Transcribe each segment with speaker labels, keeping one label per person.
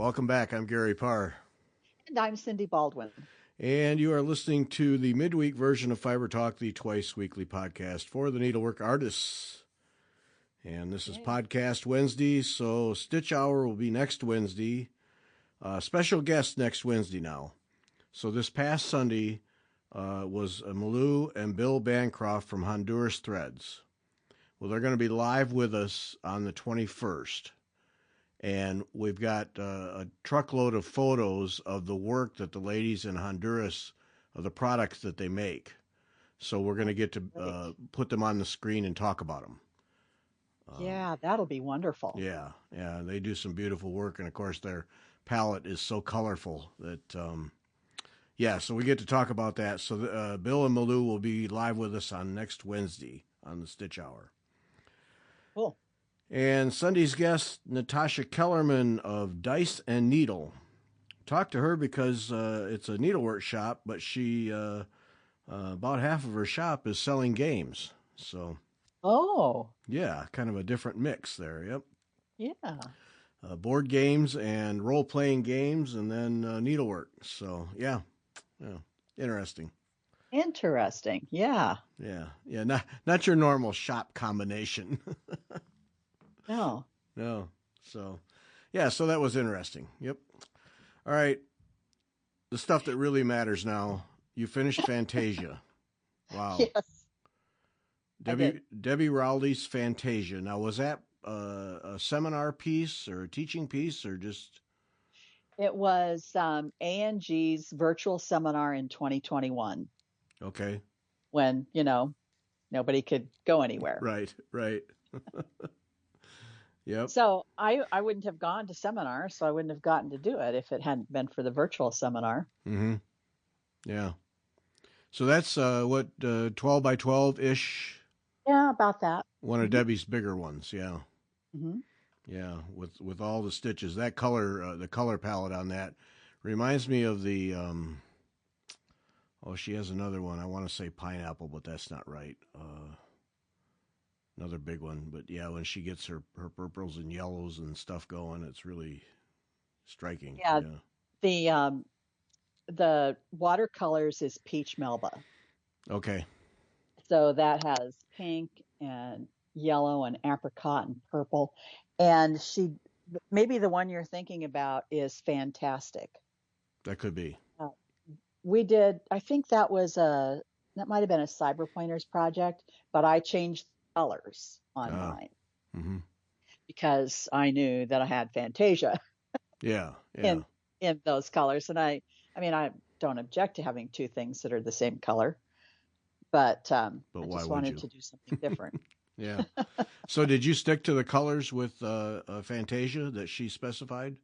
Speaker 1: Welcome back. I'm Gary Parr.
Speaker 2: And I'm Cindy Baldwin.
Speaker 1: And you are listening to the midweek version of Fiber Talk, the twice weekly podcast for the needlework artists. And this is Podcast Wednesday, so Stitch Hour will be next Wednesday. Special guest next Wednesday now. So this past Sunday was Malou and Bill Bancroft from Honduras Threads. Well, they're going to be live with us on the 21st. And we've got a truckload of photos of the work that the ladies in Honduras, of the products that they make. So we're going to get to put them on the screen and talk about them.
Speaker 2: Yeah, that'll be wonderful.
Speaker 1: Yeah, they do some beautiful work. And, of course, their palette is so colorful that, so we get to talk about that. So Bill and Malou will be live with us on next Wednesday on the Stitch Hour.
Speaker 2: Cool.
Speaker 1: And Sunday's guest, Natasha Kellerman of Dice and Needle. Talked to her because it's a needlework shop, but she about half of her shop is selling games. So, yeah, kind of a different mix there. Yep.
Speaker 2: Yeah.
Speaker 1: Board games and role-playing games, and then needlework. So, yeah, interesting.
Speaker 2: Interesting. Yeah.
Speaker 1: Yeah. Not your normal shop combination.
Speaker 2: No.
Speaker 1: So, so that was interesting. Yep. All right. The stuff that really matters now. You finished Fantasia. Wow.
Speaker 2: Yes.
Speaker 1: Debbie Rowley's Fantasia. Now, was that a seminar piece or a teaching piece or just?
Speaker 2: It was A&G's virtual seminar in 2021.
Speaker 1: Okay.
Speaker 2: When, nobody could go anywhere.
Speaker 1: Right. Yep.
Speaker 2: So I wouldn't have gone to seminars, so I wouldn't have gotten to do it if it hadn't been for the virtual seminar.
Speaker 1: Mm-hmm. Yeah. So that's 12 by 12-ish?
Speaker 2: Yeah, about that.
Speaker 1: One of Debbie's bigger ones, yeah.
Speaker 2: Mm-hmm.
Speaker 1: Yeah, with all the stitches. That color, the color palette on that reminds me of the, she has another one. I want to say pineapple, but that's not right. Another big one, but yeah, when she gets her purples and yellows and stuff going, it's really striking.
Speaker 2: Yeah. The watercolors is Peach Melba.
Speaker 1: Okay.
Speaker 2: So that has pink and yellow and apricot and purple, and maybe the one you're thinking about is Fantastic.
Speaker 1: That could be.
Speaker 2: We did. I think that might have been a Cyber Pointers project, but I changed colors on mine because I knew that I had Fantasia.
Speaker 1: Yeah.
Speaker 2: in those colors, and I don't object to having two things that are the same color, but I just wanted to do something different.
Speaker 1: Yeah. So did you stick to the colors with Fantasia that she specified?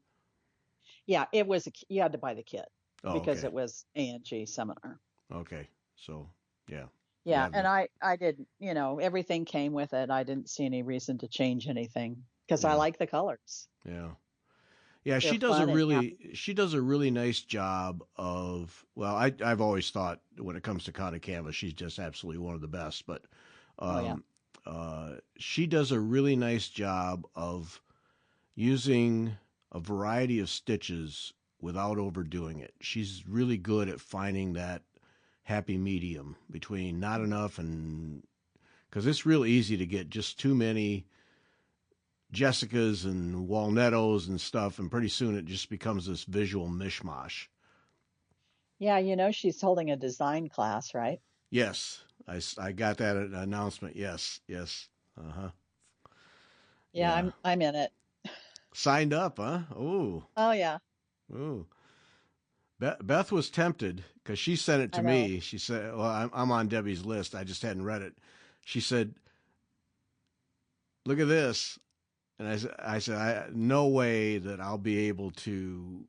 Speaker 2: Yeah, it was. You had to buy the kit because
Speaker 1: it
Speaker 2: was A&G seminar.
Speaker 1: Okay. So yeah.
Speaker 2: Yeah, and I didn't, everything came with it. I didn't see any reason to change anything because I like the colors.
Speaker 1: Yeah. Yeah, she does a really nice job of, well, I've always thought when it comes to cotton canvas, she's just absolutely one of the best, but she does a really nice job of using a variety of stitches without overdoing it. She's really good at finding that happy medium between not enough and, because it's real easy to get just too many Jessicas and Walnettos and stuff, and pretty soon it just becomes this visual mishmash.
Speaker 2: Yeah, she's holding a design class, right?
Speaker 1: Yes, I got that announcement. Yes.
Speaker 2: Yeah, I'm in it.
Speaker 1: Signed up, huh?
Speaker 2: Oh yeah.
Speaker 1: Ooh. Beth was tempted because she sent it to me. She said, well, I'm on Debbie's list. I just hadn't read it. She said, look at this. And I said, no way that I'll be able to,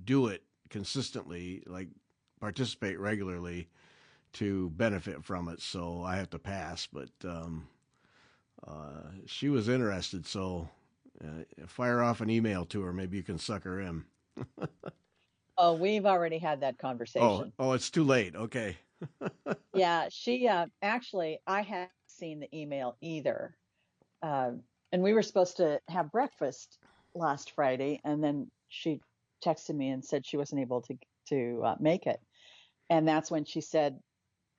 Speaker 1: do it consistently, like participate regularly to benefit from it. So I have to pass. But she was interested. So fire off an email to her. Maybe you can suck her in.
Speaker 2: Oh, we've already had that conversation.
Speaker 1: Oh, it's too late. Okay.
Speaker 2: Yeah, she actually, I hadn't seen the email either. And we were supposed to have breakfast last Friday, and then she texted me and said she wasn't able to make it. And that's when she said,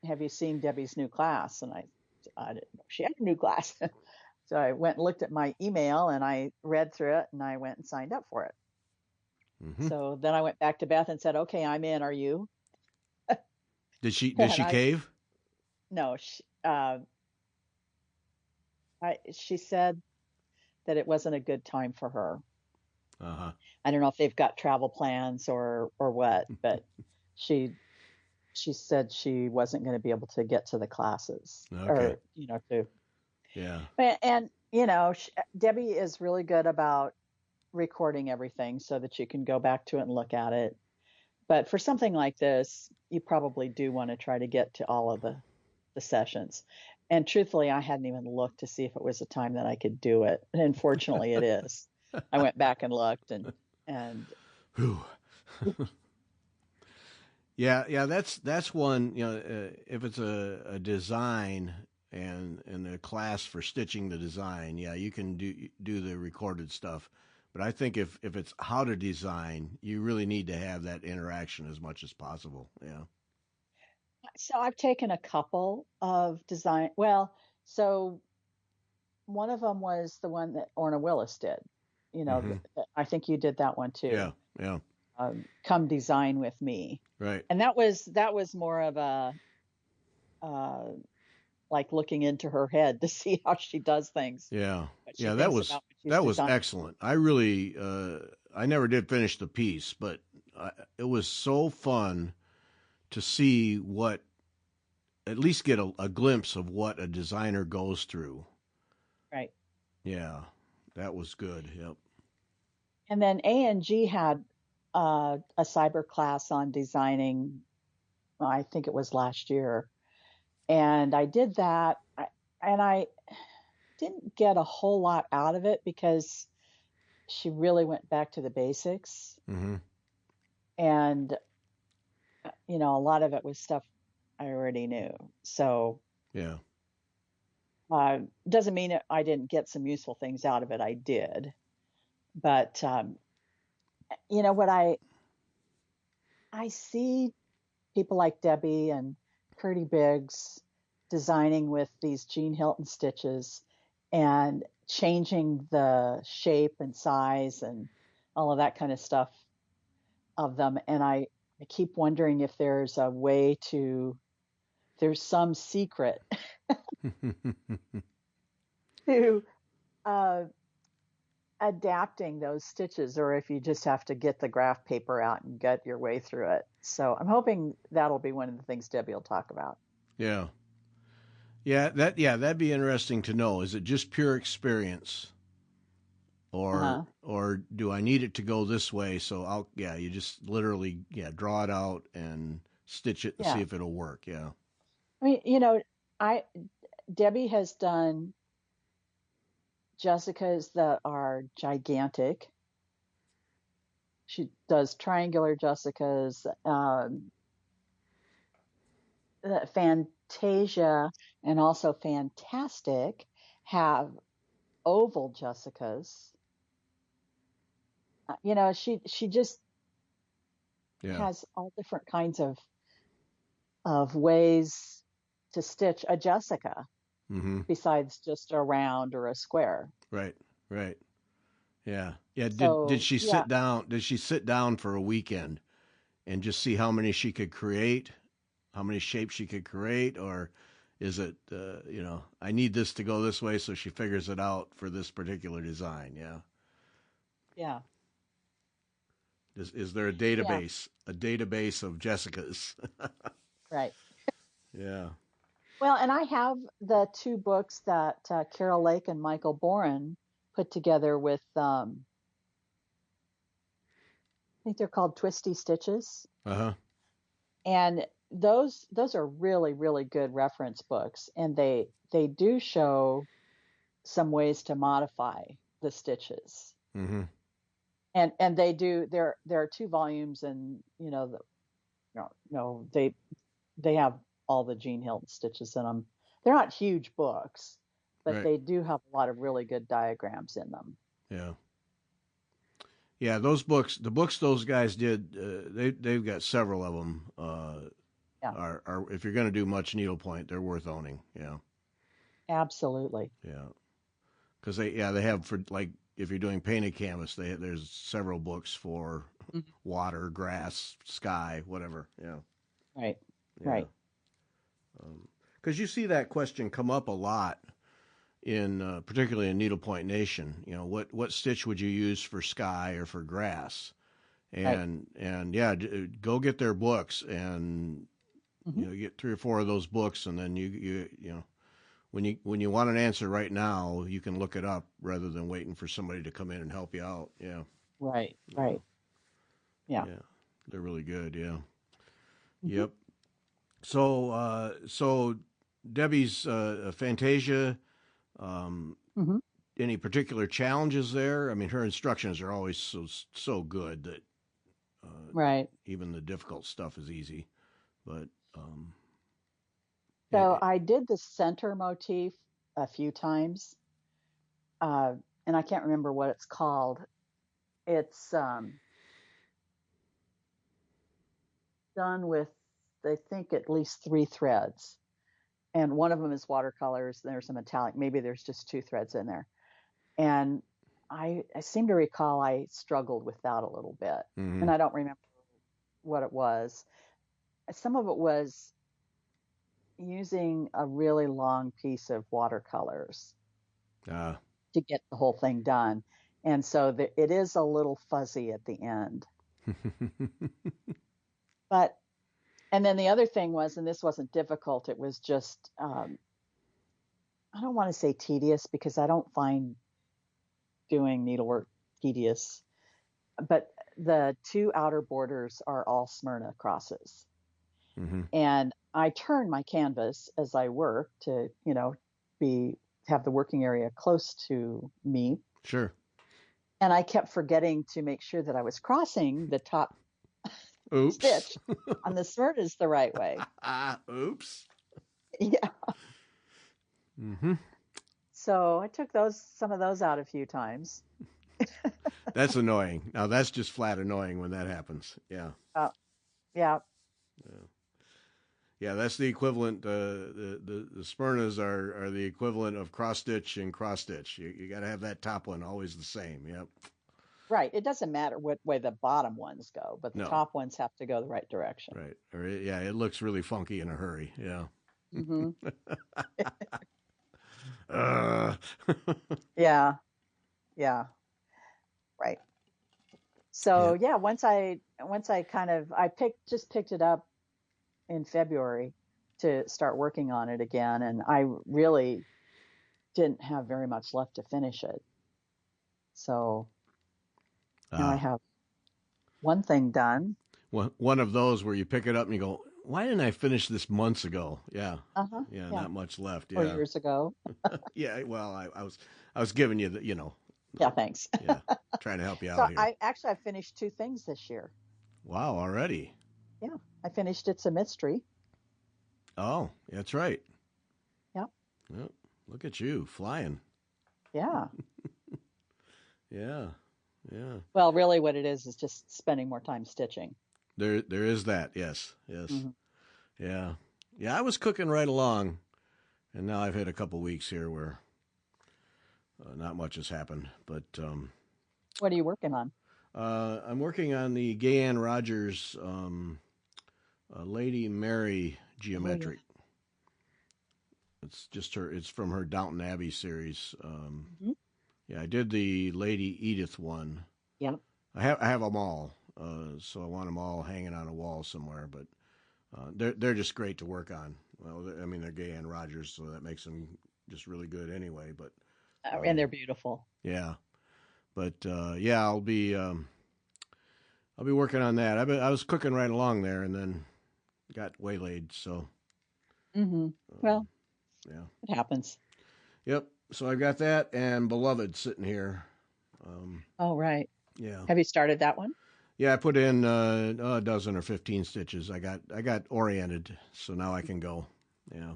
Speaker 2: "Have you seen Debbie's new class?" And I didn't know she had a new class. So I went and looked at my email and I read through it and I went and signed up for it.
Speaker 1: Mm-hmm.
Speaker 2: So then I went back to Beth and said, "Okay, I'm in. Are you?"
Speaker 1: Did she cave?
Speaker 2: No, she said that it wasn't a good time for her.
Speaker 1: Uh-huh.
Speaker 2: I don't know if they've got travel plans or what, but she said she wasn't going to be able to get to the classes or to.
Speaker 1: Yeah.
Speaker 2: And Debbie is really good about recording everything so that you can go back to it and look at it. But for something like this, you probably do want to try to get to all of the sessions. And truthfully, I hadn't even looked to see if it was a time that I could do it. And unfortunately, it is. I went back and looked and
Speaker 1: yeah, that's one, if it's a design and a class for stitching the design, yeah, you can do the recorded stuff. But I think if it's how to design, you really need to have that interaction as much as possible. Yeah.
Speaker 2: So I've taken a couple of design. Well, so one of them was the one that Orna Willis did. I think you did that one too.
Speaker 1: Yeah.
Speaker 2: Come design with me.
Speaker 1: Right.
Speaker 2: And that was more of a like looking into her head to see how she does things.
Speaker 1: Yeah. Yeah, that was excellent. I really I never did finish the piece, but it was so fun to see at least get a glimpse of what a designer goes through.
Speaker 2: Right.
Speaker 1: Yeah, that was good. Yep.
Speaker 2: And then A&G had a cyber class on designing, I think it was last year. And I did that. And I didn't get a whole lot out of it because she really went back to the basics.
Speaker 1: Mm-hmm.
Speaker 2: And, a lot of it was stuff I already knew. So,
Speaker 1: yeah.
Speaker 2: Doesn't mean I didn't get some useful things out of it. I did. But, what I see people like Debbie and Curdy Biggs designing with these Jean Hilton stitches and changing the shape and size and all of that kind of stuff of them. And I keep wondering if there's some secret to adapting those stitches, or if you just have to get the graph paper out and get your way through it. So I'm hoping that'll be one of the things Debbie will talk about.
Speaker 1: Yeah. That'd be interesting to know. Is it just pure experience? Or do I need it to go this way? So you just literally draw it out and stitch it and see if it'll work. Yeah.
Speaker 2: I mean, Debbie has done Jessicas that are gigantic. She does triangular Jessicas. Fantasia and also Fantastic have oval Jessicas. She just has all different kinds of ways to stitch a Jessica, besides just a round or a square.
Speaker 1: Right. Yeah. Did she sit down? Did she sit down for a weekend and just see how many she could create, how many shapes she could create, or is it I need this to go this way, so she figures it out for this particular design? Yeah.
Speaker 2: Yeah.
Speaker 1: Is there a database of Jessicas?
Speaker 2: Right.
Speaker 1: Yeah.
Speaker 2: Well, and I have the two books that Carol Lake and Michael Boren put together with, I think they're called Twisty Stitches.
Speaker 1: Uh-huh.
Speaker 2: And those are really, really good reference books. And they do show some ways to modify the stitches.
Speaker 1: Mm-hmm.
Speaker 2: And they do, there are 2 volumes, and, they have all the Jean Hilton stitches in them. They're not huge books, but they do have a lot of really good diagrams in them.
Speaker 1: Yeah. Yeah, those books, the books those guys did, they've got several of them.
Speaker 2: Yeah,
Speaker 1: Are if you're going to do much needlepoint, they're worth owning. Yeah,
Speaker 2: absolutely.
Speaker 1: yeah, because they have for like if you're doing painted canvas, there's several books for
Speaker 2: Mhm.
Speaker 1: water, grass, sky, whatever. Yeah,
Speaker 2: Right,
Speaker 1: yeah.
Speaker 2: right,
Speaker 1: Because you see that question come up a lot in particularly in Needlepoint Nation. What stitch would you use for sky or for grass?
Speaker 2: right.
Speaker 1: And yeah, go get their books and
Speaker 2: Hmm.
Speaker 1: get 3 or 4 of those books, and then when you want an answer right now, you can look it up rather than waiting for somebody to come in and help you out. Yeah,
Speaker 2: Right,
Speaker 1: yeah,
Speaker 2: right. Yeah.
Speaker 1: yeah. They're really good. Yeah.
Speaker 2: Hmm.
Speaker 1: Yep. So Debbie's Fantasia. Um,
Speaker 2: Hmm.
Speaker 1: any particular challenges there? I mean, her instructions are always so good that
Speaker 2: Right.
Speaker 1: even the difficult stuff is easy. But it,
Speaker 2: So
Speaker 1: it-
Speaker 2: I did the center motif a few times, uh, and I can't remember what it's called. It's done with, I think, at least 3 threads, and one of them is watercolors. There's a metallic. Maybe there's just 2 threads in there, and I seem to recall I struggled with that a little bit, and
Speaker 1: mhm.
Speaker 2: I don't remember what it was. Some of it was using a really long piece of watercolors
Speaker 1: uh,
Speaker 2: to get the whole thing done. And so it is a little fuzzy at the end. But, and then the other thing was, and this wasn't difficult, it was just, I don't want to say tedious because I don't find doing needlework tedious, but the 2 outer borders are all Smyrna crosses.
Speaker 1: Mhm.
Speaker 2: And I turn my canvas as I work to, be have the working area close to me.
Speaker 1: Sure.
Speaker 2: And I kept forgetting to make sure that I was crossing the top
Speaker 1: Oops.
Speaker 2: stitch on the Smyrnas the right way.
Speaker 1: Oops.
Speaker 2: Yeah.
Speaker 1: Mhm.
Speaker 2: So I took some of those out a few times.
Speaker 1: That's annoying. Now that's just flat annoying when that happens. Yeah.
Speaker 2: Uh, yeah.
Speaker 1: Yeah. Yeah, that's the equivalent. The Smyrnas are the equivalent of cross stitch and cross stitch. You got to have that top one always the same. Yep.
Speaker 2: Right. It doesn't matter what way the bottom ones go, but the
Speaker 1: No.
Speaker 2: top ones have to go the right direction.
Speaker 1: Right. Yeah, it looks really funky in a hurry. Yeah.
Speaker 2: Hmm.
Speaker 1: uh.
Speaker 2: Yeah. Yeah. Right. So
Speaker 1: Yeah.
Speaker 2: yeah, once I kind of I picked it up in February to start working on it again, and I really didn't have very much left to finish it. So now I
Speaker 1: Uh,
Speaker 2: have one thing done.
Speaker 1: one of those where you pick it up and you go, "Why didn't I finish this months ago?" Yeah.
Speaker 2: Uh-huh.
Speaker 1: Yeah.
Speaker 2: Yeah.
Speaker 1: Not much left.
Speaker 2: Or
Speaker 1: Yeah.
Speaker 2: years ago.
Speaker 1: Yeah. Well, I was giving you the.
Speaker 2: Yeah, thanks.
Speaker 1: Yeah, trying to help you
Speaker 2: So
Speaker 1: out here.
Speaker 2: I finished 2 things this year.
Speaker 1: Wow, already.
Speaker 2: Yeah. I finished It's a Mystery.
Speaker 1: Oh, that's right.
Speaker 2: Yeah.
Speaker 1: Yep. Look at you flying.
Speaker 2: Yeah.
Speaker 1: Yeah, yeah.
Speaker 2: Well, really what it is just spending more time stitching.
Speaker 1: There is that. Yes, yes.
Speaker 2: Hmm.
Speaker 1: Yeah, yeah. I was cooking right along, and now I've had a couple weeks here where not much has happened. But
Speaker 2: What are you working on?
Speaker 1: I'm working on the Gay Ann Rogers Lady Mary
Speaker 2: Oh yeah.
Speaker 1: geometric. It's just her. It's from her Downton Abbey series.
Speaker 2: Hmm.
Speaker 1: Yeah, I did the Lady Edith one.
Speaker 2: Yeah.
Speaker 1: I have them all, so I want them all hanging on a wall somewhere. But they're just great to work on. Well, I mean they're Gay Ann Rogers, so that makes them just really good anyway. But
Speaker 2: And they're
Speaker 1: um,
Speaker 2: beautiful.
Speaker 1: yeah, but yeah, I'll be working on that. I was cooking right along there, and then got waylaid. So
Speaker 2: Hmm.
Speaker 1: um,
Speaker 2: Well,
Speaker 1: yeah,
Speaker 2: it happens.
Speaker 1: yep. So I've got that and Beloved sitting here. Um,
Speaker 2: Oh, right.
Speaker 1: yeah.
Speaker 2: Have you started that one?
Speaker 1: Yeah, I put in a dozen or 15 stitches. I got oriented, so now I can go. Yeah,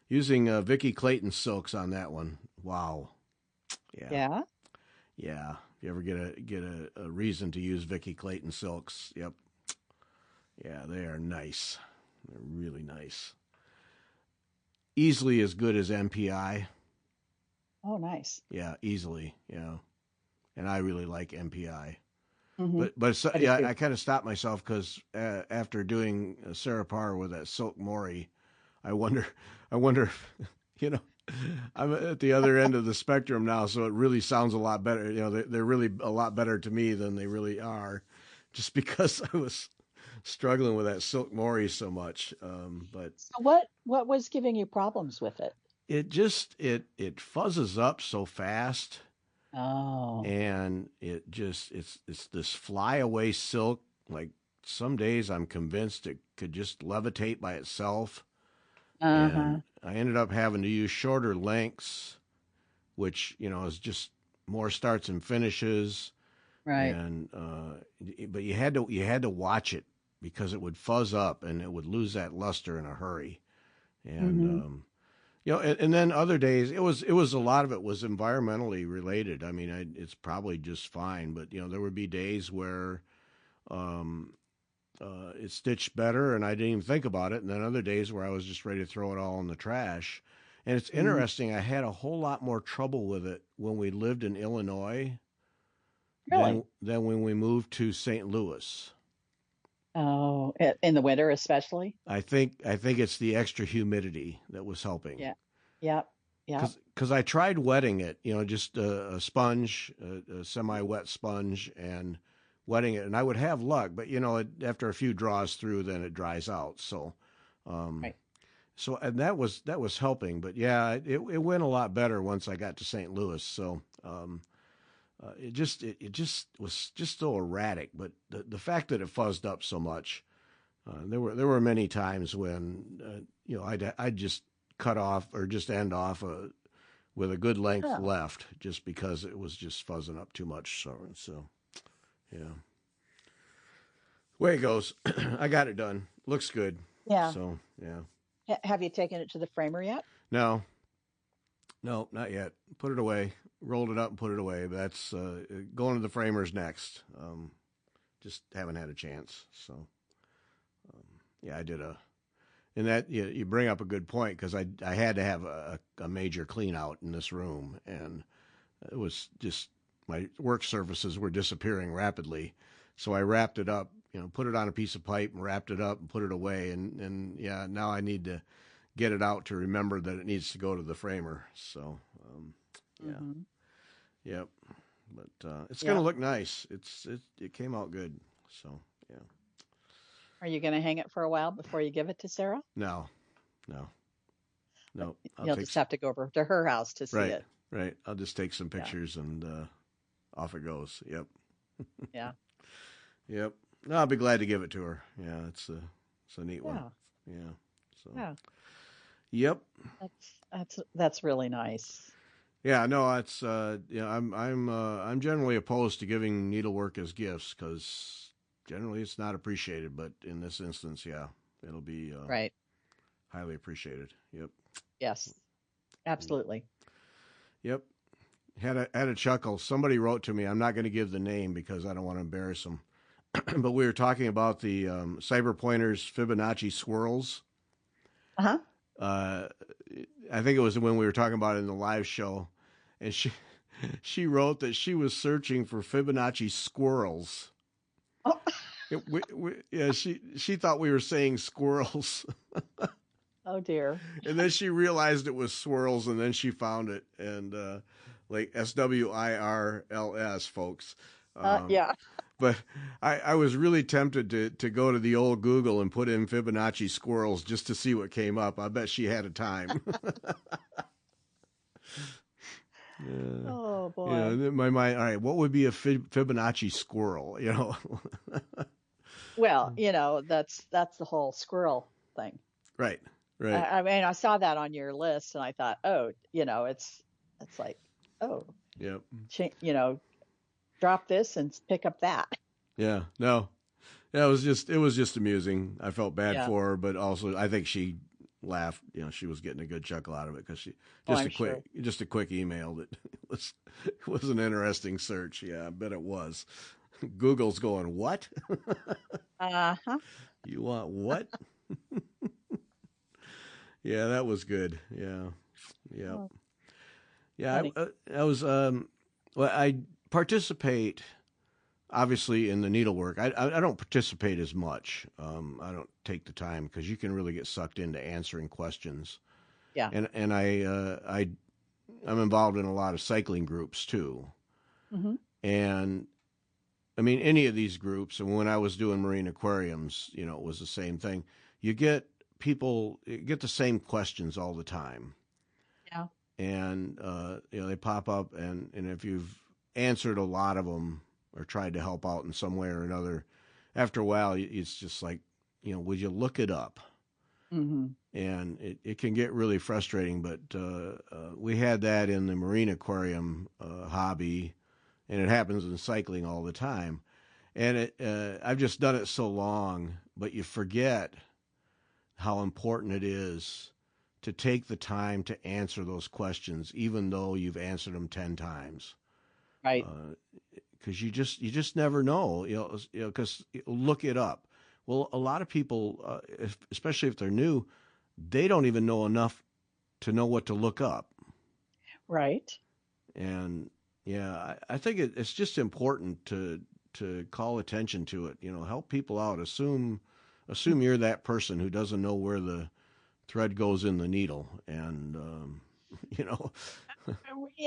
Speaker 1: using Vicky Clayton silks on that one. Wow. Yeah,
Speaker 2: Yeah.
Speaker 1: yeah. you ever get a reason to use Vicky Clayton silks, yep. Yeah, they are nice. They're really nice. Easily as good as MPI.
Speaker 2: Oh, nice.
Speaker 1: Yeah, easily. Yeah, and I really like MPI.
Speaker 2: Mm-hmm.
Speaker 1: But so, yeah, I kind of stopped myself because after doing Sarah Parr with that silk mori, I wonder if, I'm at the other end of the spectrum now, so it really sounds a lot better. They're really a lot better to me than they really are, just because I was struggling with that silk mori so much. But
Speaker 2: so what was giving you problems with it?
Speaker 1: it just it fuzzes up so fast.
Speaker 2: Oh.
Speaker 1: And it's this flyaway silk. Like some days I'm convinced it could just levitate by itself. And I ended up having to use shorter lengths, which, is just more starts and finishes.
Speaker 2: Right.
Speaker 1: And but you had to watch it because it would fuzz up and it would lose that luster in a hurry. And and then other days it was a lot of it was environmentally related. I mean, it's probably just fine, but there would be days where it stitched better and I didn't even think about it, and then other days where I was just ready to throw it all in the trash. And it's interesting. I had a whole lot more trouble with it when we lived in Illinois than when we moved to St. Louis.
Speaker 2: Oh, in the winter especially?
Speaker 1: I think it's the extra humidity that was helping.
Speaker 2: Yeah. Yep. Yeah.
Speaker 1: Because I tried wetting it, just a sponge, a semi-wet sponge, and wetting it, and I would have luck. But after a few draws through, then it dries out. So,
Speaker 2: right.
Speaker 1: So and that was helping. But yeah, it went a lot better once I got to St. Louis. So. It just was just so erratic, but the fact that it fuzzed up so much, there were many times when I'd just cut off or just end off with a good length left just because it was just fuzzing up too much. So yeah, way it goes. I got it done. Looks good.
Speaker 2: Yeah.
Speaker 1: So yeah.
Speaker 2: Have you taken it to the framer yet?
Speaker 1: No, not yet. Put it away. Rolled it up and put it away. That's going to the framers next. Just haven't had a chance. So, yeah, I did and that you bring up a good point because I had to have a major clean out in this room, and it was just my work surfaces were disappearing rapidly. So I wrapped it up, put it on a piece of pipe and wrapped it up and put it away. And yeah, now I need to get it out to remember that it needs to go to the framer. So, yeah. Mm-hmm. Yep. But it's going to look nice. It came out good. So, yeah.
Speaker 2: Are you going to hang it for a while before you give it to Sarah?
Speaker 1: No.
Speaker 2: You'll just have to go over to her house to see it.
Speaker 1: Right. I'll just take some pictures and off it goes. Yep.
Speaker 2: Yeah.
Speaker 1: Yep. No, I'll be glad to give it to her. Yeah, it's a neat one. Yeah. So.
Speaker 2: Yeah.
Speaker 1: Yep.
Speaker 2: That's really nice.
Speaker 1: Yeah, no, it's I'm generally opposed to giving needlework as gifts because generally it's not appreciated, but in this instance, yeah, it'll be
Speaker 2: right.
Speaker 1: Highly appreciated. Yep.
Speaker 2: Yes. Absolutely.
Speaker 1: Yep. Had a chuckle. Somebody wrote to me. I'm not going to give the name because I don't want to embarrass them. But we were talking about the Cyber Pointers Fibonacci Squirrels.
Speaker 2: Uh-huh.
Speaker 1: I think it was when we were talking about it in the live show, and she wrote that she was searching for Fibonacci Squirrels.
Speaker 2: Oh.
Speaker 1: She thought we were saying squirrels.
Speaker 2: Oh dear.
Speaker 1: And then she realized it was swirls, and then she found it, and like SWIRLS, folks.
Speaker 2: Yeah.
Speaker 1: But I was really tempted to go to the old Google and put in Fibonacci squirrels just to see what came up. I bet she had a time.
Speaker 2: Oh boy.
Speaker 1: In my mind, all right, what would be a Fibonacci squirrel?
Speaker 2: Well, that's the whole squirrel thing.
Speaker 1: Right.
Speaker 2: I mean, I saw that on your list, and I thought, oh, it's like, oh,
Speaker 1: yep.
Speaker 2: Drop this and pick up that.
Speaker 1: Yeah, no, yeah, it was just amusing. I felt bad for her, but also I think she laughed. She was getting a good chuckle out of it because
Speaker 2: Sure.
Speaker 1: just a quick email that was an interesting search. Yeah, I bet it was. Google's going, what?
Speaker 2: Uh-huh.
Speaker 1: You want what? Yeah, that was good. Yeah. Yeah.
Speaker 2: Oh,
Speaker 1: Yeah.
Speaker 2: funny.
Speaker 1: I was, well, I participate obviously in the needlework. I don't participate as much. I don't take the time because you can really get sucked into answering questions.
Speaker 2: Yeah.
Speaker 1: And I'm involved in a lot of cycling groups too.
Speaker 2: Mm-hmm.
Speaker 1: And I mean, any of these groups, and when I was doing marine aquariums, it was the same thing. You get the same questions all the time.
Speaker 2: Yeah.
Speaker 1: And, they pop up, and if you've answered a lot of them or tried to help out in some way or another, after a while, it's just like, would you look it up?
Speaker 2: Mm-hmm.
Speaker 1: And it can get really frustrating, but we had that in the marine aquarium hobby, and it happens in cycling all the time. And I've just done it so long, but you forget how important it is to take the time to answer those questions, even though you've answered them 10 times.
Speaker 2: Right.
Speaker 1: Because you just never know, because look it up. Well, a lot of people, especially if they're new, they don't even know enough to know what to look up.
Speaker 2: Right.
Speaker 1: And yeah, I think it's just important to call attention to it. Help people out. Assume you're that person who doesn't know where the thread goes in the needle, and you know,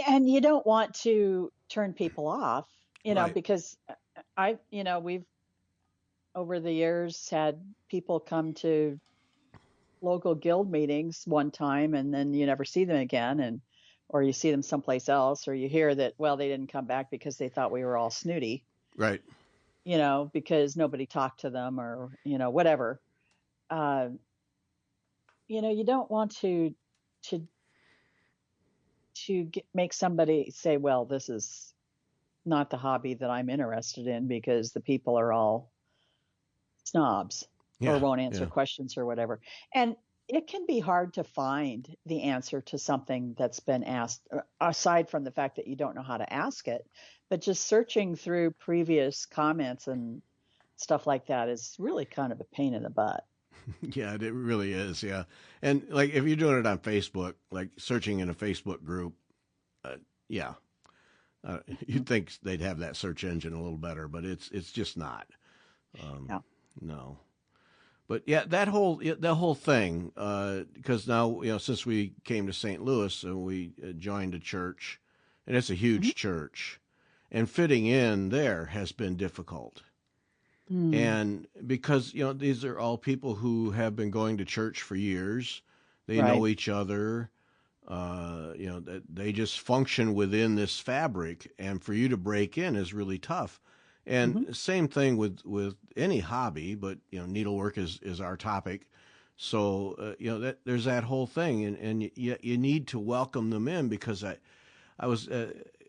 Speaker 2: And you don't want to turn people off,
Speaker 1: right,
Speaker 2: because we've over the years had people come to local guild meetings one time and then you never see them again, or you see them someplace else, or you hear that, well, they didn't come back because they thought we were all snooty,
Speaker 1: right,
Speaker 2: because nobody talked to them, or whatever. uh, you don't want to make somebody say, well, this is not the hobby that I'm interested in because the people are all snobs or
Speaker 1: yeah,
Speaker 2: won't answer
Speaker 1: yeah,
Speaker 2: questions or whatever. And it can be hard to find the answer to something that's been asked, aside from the fact that you don't know how to ask it. But just searching through previous comments and stuff like that is really kind of a pain in the butt.
Speaker 1: yeah. It really is, yeah. And like if you're doing it on Facebook, like searching in a Facebook group, yeah,
Speaker 2: Mhm.
Speaker 1: you'd think they'd have that search engine a little better, but it's just not.
Speaker 2: Yeah.
Speaker 1: No. But yeah, that whole thing, because now since we came to St. Louis and we joined a church, and it's a
Speaker 2: Mhm.
Speaker 1: huge church, and fitting in there has been difficult.
Speaker 2: Mm.
Speaker 1: And because these are all people who have been going to church for years, they
Speaker 2: Right.
Speaker 1: know each other. They just function within this fabric, and for you to break in is really tough.
Speaker 2: Hmm.
Speaker 1: And same thing with any hobby, but needlework is our topic. So that there's that whole thing, and you need to welcome them in, because I was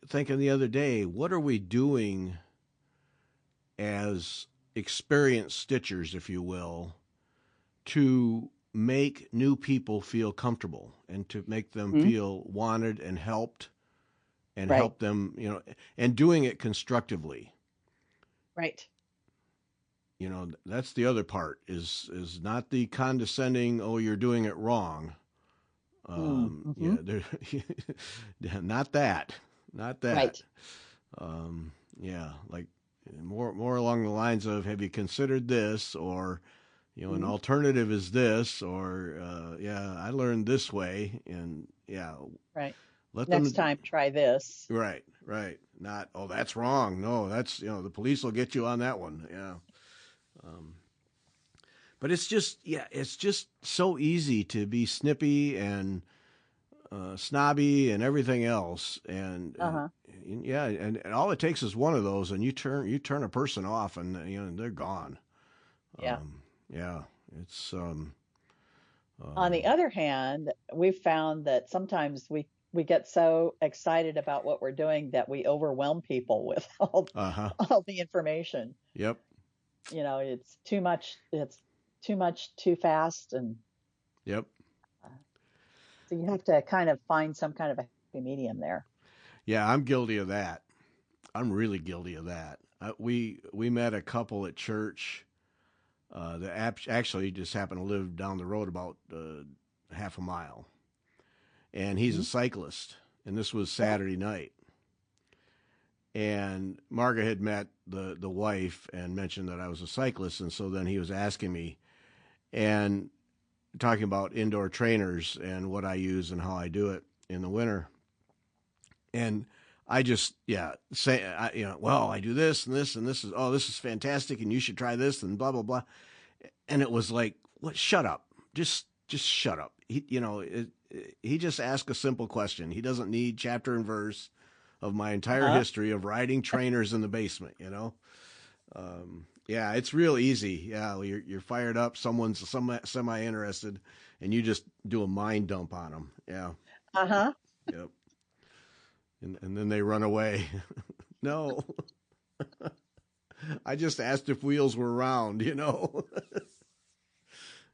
Speaker 1: thinking the other day, what are we doing as experienced stitchers, if you will, to make new people feel comfortable and to make them
Speaker 2: Hmm.
Speaker 1: feel wanted and helped, and
Speaker 2: Right.
Speaker 1: help them, and doing it constructively.
Speaker 2: Right.
Speaker 1: That's the other part, is not the condescending, oh, you're doing it wrong.
Speaker 2: Mm-hmm.
Speaker 1: Yeah, not that, not that.
Speaker 2: Right.
Speaker 1: Yeah, like more along the lines of, have you considered this, or an
Speaker 2: Mhm.
Speaker 1: alternative is this, or yeah, I learned this way, and yeah,
Speaker 2: Right.
Speaker 1: let
Speaker 2: Next
Speaker 1: them.
Speaker 2: time, try this.
Speaker 1: Right, right. Not, oh, that's wrong. No, that's the police will get you on that one. Yeah. Um, but it's just so easy to be snippy and snobby and everything else, and
Speaker 2: Uh-huh.
Speaker 1: yeah, and all it takes is one of those, and you turn a person off, and they're gone.
Speaker 2: Yeah.
Speaker 1: Yeah, it's
Speaker 2: On the
Speaker 1: um,
Speaker 2: other hand, we've found that sometimes we get so excited about what we're doing that we overwhelm people with
Speaker 1: uh-huh.
Speaker 2: all the information.
Speaker 1: Yep,
Speaker 2: It's too much, too fast, and
Speaker 1: yep.
Speaker 2: So you have to kind of find some kind of a happy medium there.
Speaker 1: Yeah, I'm guilty of that. I'm really guilty of that. We met a couple at church that actually just happened to live down the road about half a mile, and he's a cyclist. And this was Saturday night. And Margaret had met the wife and mentioned that I was a cyclist, and so then he was asking me and talking about indoor trainers and what I use and how I do it in the winter. And I just, say, well, I do this and this and this is fantastic, and you should try this and blah blah blah. And it was like, what? Shut up, just shut up. He just asked a simple question. He doesn't need chapter and verse of my entire history of riding trainers in the basement. Yeah, it's real easy. Yeah, you're fired up. Someone's semi interested, and you just do a mind dump on them. Yeah. Yep. And then they run away. No. I just asked if wheels were round.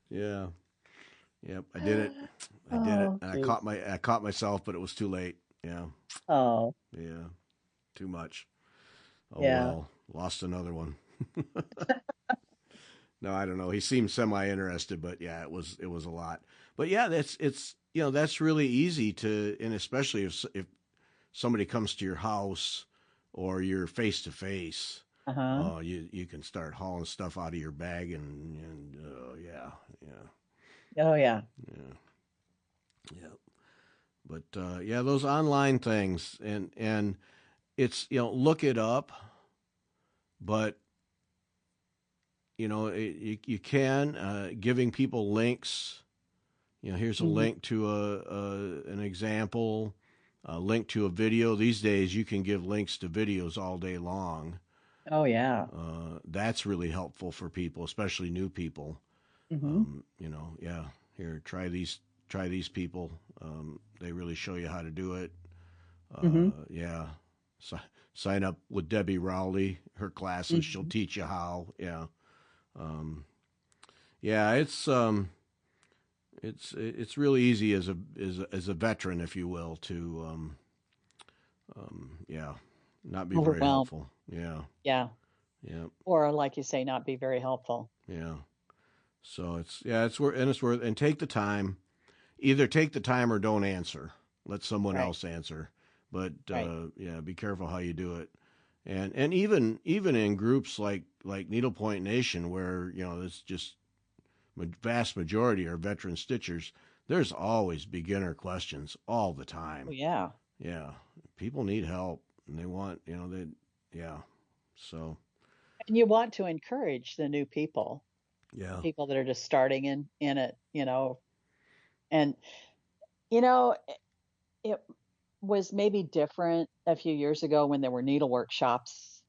Speaker 1: Yeah. Yep. I did it. And I caught myself, but it was too late. Yeah.
Speaker 2: Oh.
Speaker 1: Yeah. Too much. Oh
Speaker 2: yeah.
Speaker 1: well. Lost another one. No, I don't know. He seemed semi-interested, but yeah, it was a lot. But yeah, that's really easy to, and especially if somebody comes to your house or you're face to face, you can start hauling stuff out of your bag and yeah.
Speaker 2: Oh yeah.
Speaker 1: Yeah. But those online things and it's look it up, but you can giving people links. Here's a link to an example, a link to a video. These days, you can give links to videos all day long.
Speaker 2: Oh yeah.
Speaker 1: That's really helpful for people, especially new people. Here, try these people. They really show you how to do it. Yeah. Sign up with Debbie Rowley. Her classes, she'll teach you how. Yeah. It's really easy as a veteran, if you will, to not be very helpful. Yeah.
Speaker 2: Yeah. Or like you say, not be very helpful.
Speaker 1: Yeah. So it's worth, and take the time. Either take the time or don't answer. Let someone else answer. But be careful how you do it. And even in groups like Needlepoint Nation, where it's just vast majority are veteran stitchers, there's always beginner questions all the time.
Speaker 2: Oh, yeah.
Speaker 1: Yeah. People need help, and they want, so.
Speaker 2: And you want to encourage the new people.
Speaker 1: Yeah.
Speaker 2: People that are just starting in it, and, it was maybe different a few years ago when there were needlework shops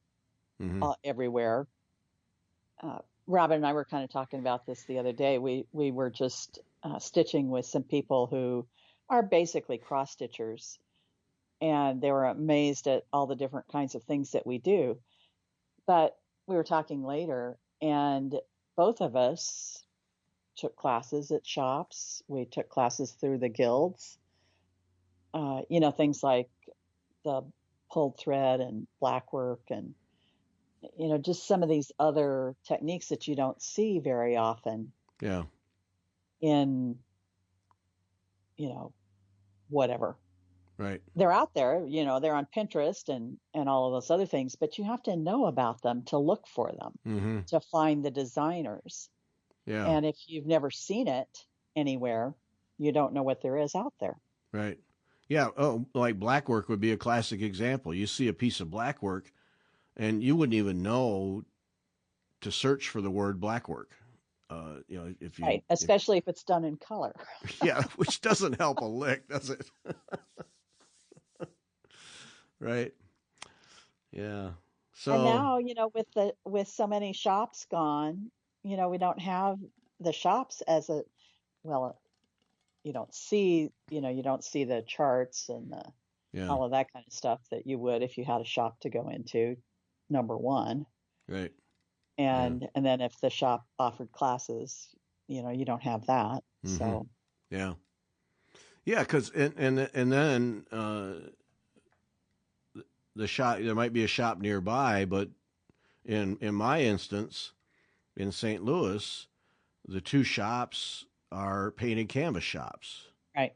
Speaker 2: everywhere. Robin and I were kind of talking about this the other day. We were just stitching with some people who are basically cross stitchers, and they were amazed at all the different kinds of things that we do. But we were talking later, and both of us took classes at shops. We took classes through the guilds. Things like the pulled thread and black work and just some of these other techniques that you don't see very often.
Speaker 1: Yeah.
Speaker 2: In, whatever.
Speaker 1: Right.
Speaker 2: They're out there, they're on Pinterest and all of those other things, but you have to know about them to look for them, to find the designers.
Speaker 1: Yeah.
Speaker 2: And if you've never seen it anywhere, you don't know what there is out there.
Speaker 1: Right. Yeah. Oh, like blackwork would be a classic example. You see a piece of blackwork, and you wouldn't even know to search for the word blackwork. If you
Speaker 2: especially if it's done in color.
Speaker 1: Yeah, which doesn't help a lick, does it? Right. Yeah. So
Speaker 2: and now, with so many shops gone, we don't have the shops as you don't see the charts and all of that kind of stuff that you would if you had a shop to go into, number one.
Speaker 1: Right.
Speaker 2: And then if the shop offered classes, you don't have that. So
Speaker 1: yeah. Yeah, because and then the shop, there might be a shop nearby, but in my instance in St. Louis, the two shops are painted canvas shops.
Speaker 2: Right.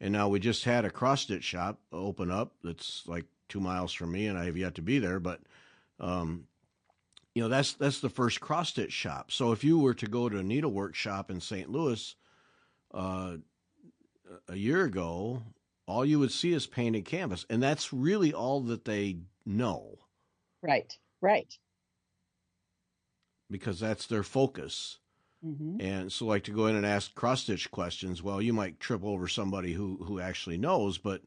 Speaker 1: And now we just had a cross stitch shop open up that's like 2 miles from me, and I have yet to be there. But that's the first cross stitch shop. So if you were to go to a needlework shop in St. Louis a year ago, all you would see is painted canvas, and that's really all that they know.
Speaker 2: Right. Right.
Speaker 1: Because that's their focus.
Speaker 2: Mm-hmm.
Speaker 1: And so, like, to go in and ask cross stitch questions, well, you might trip over somebody who actually knows, but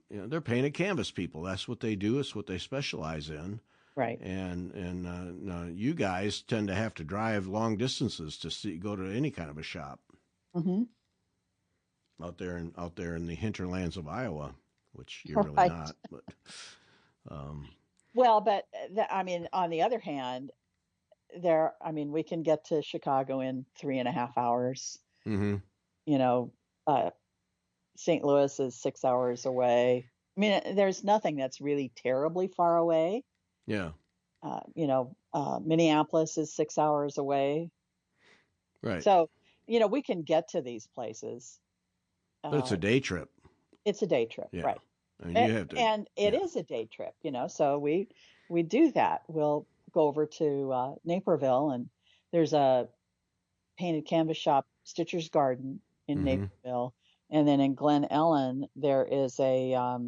Speaker 1: they're painted canvas people. That's what they do. It's what they specialize in.
Speaker 2: Right.
Speaker 1: And you guys tend to have to drive long distances to go to any kind of a shop.
Speaker 2: Mm-hmm.
Speaker 1: Out there in the hinterlands of Iowa, which you're really
Speaker 2: Right.
Speaker 1: not. But
Speaker 2: well, but on the other hand, we can get to Chicago in 3.5 hours.
Speaker 1: mm-hmm.
Speaker 2: St. Louis is 6 hours away. I mean, there's nothing that's really terribly far away.
Speaker 1: Yeah.
Speaker 2: Minneapolis is 6 hours away.
Speaker 1: Right.
Speaker 2: So, we can get to these places.
Speaker 1: But it's a day trip.
Speaker 2: It's a day trip,
Speaker 1: yeah.
Speaker 2: right?
Speaker 1: I mean, you have to,
Speaker 2: and it is a day trip, So we do that. We'll go over to Naperville, and there's a painted canvas shop, Stitcher's Garden in Naperville, and then in Glen Ellen there is a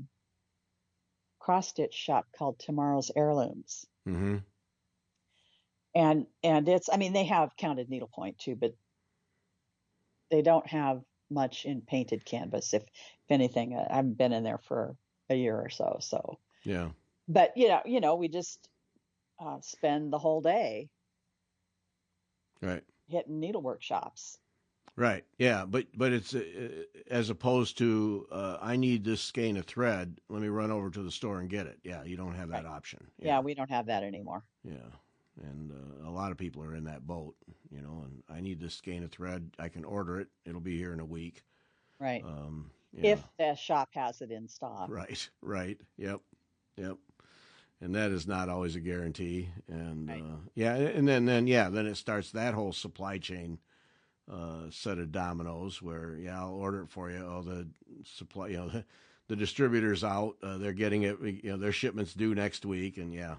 Speaker 2: cross stitch shop called Tomorrow's Heirlooms.
Speaker 1: Mm-hmm.
Speaker 2: And it's, they have counted needlepoint too, but they don't have much in painted canvas. If anything, I haven't been in there for a year or so. So
Speaker 1: yeah.
Speaker 2: But we just spend the whole day
Speaker 1: right
Speaker 2: hitting needlework shops.
Speaker 1: Right. Yeah, but it's as opposed to I need this skein of thread. Let me run over to the store and get it. Yeah, you don't have that option.
Speaker 2: Yeah, we don't have that anymore.
Speaker 1: Yeah, and a lot of people are in that boat, And I need this skein of thread. I can order it. It'll be here in a week.
Speaker 2: Right.
Speaker 1: Yeah.
Speaker 2: If the shop has it in stock.
Speaker 1: Right. Right. Yep. And that is not always a guarantee. And
Speaker 2: right.
Speaker 1: and then it starts that whole supply chain. Set of dominoes where I'll order it for you. Oh, the supply, the distributor's out. They're getting it. Their shipment's due next week, and
Speaker 2: yeah.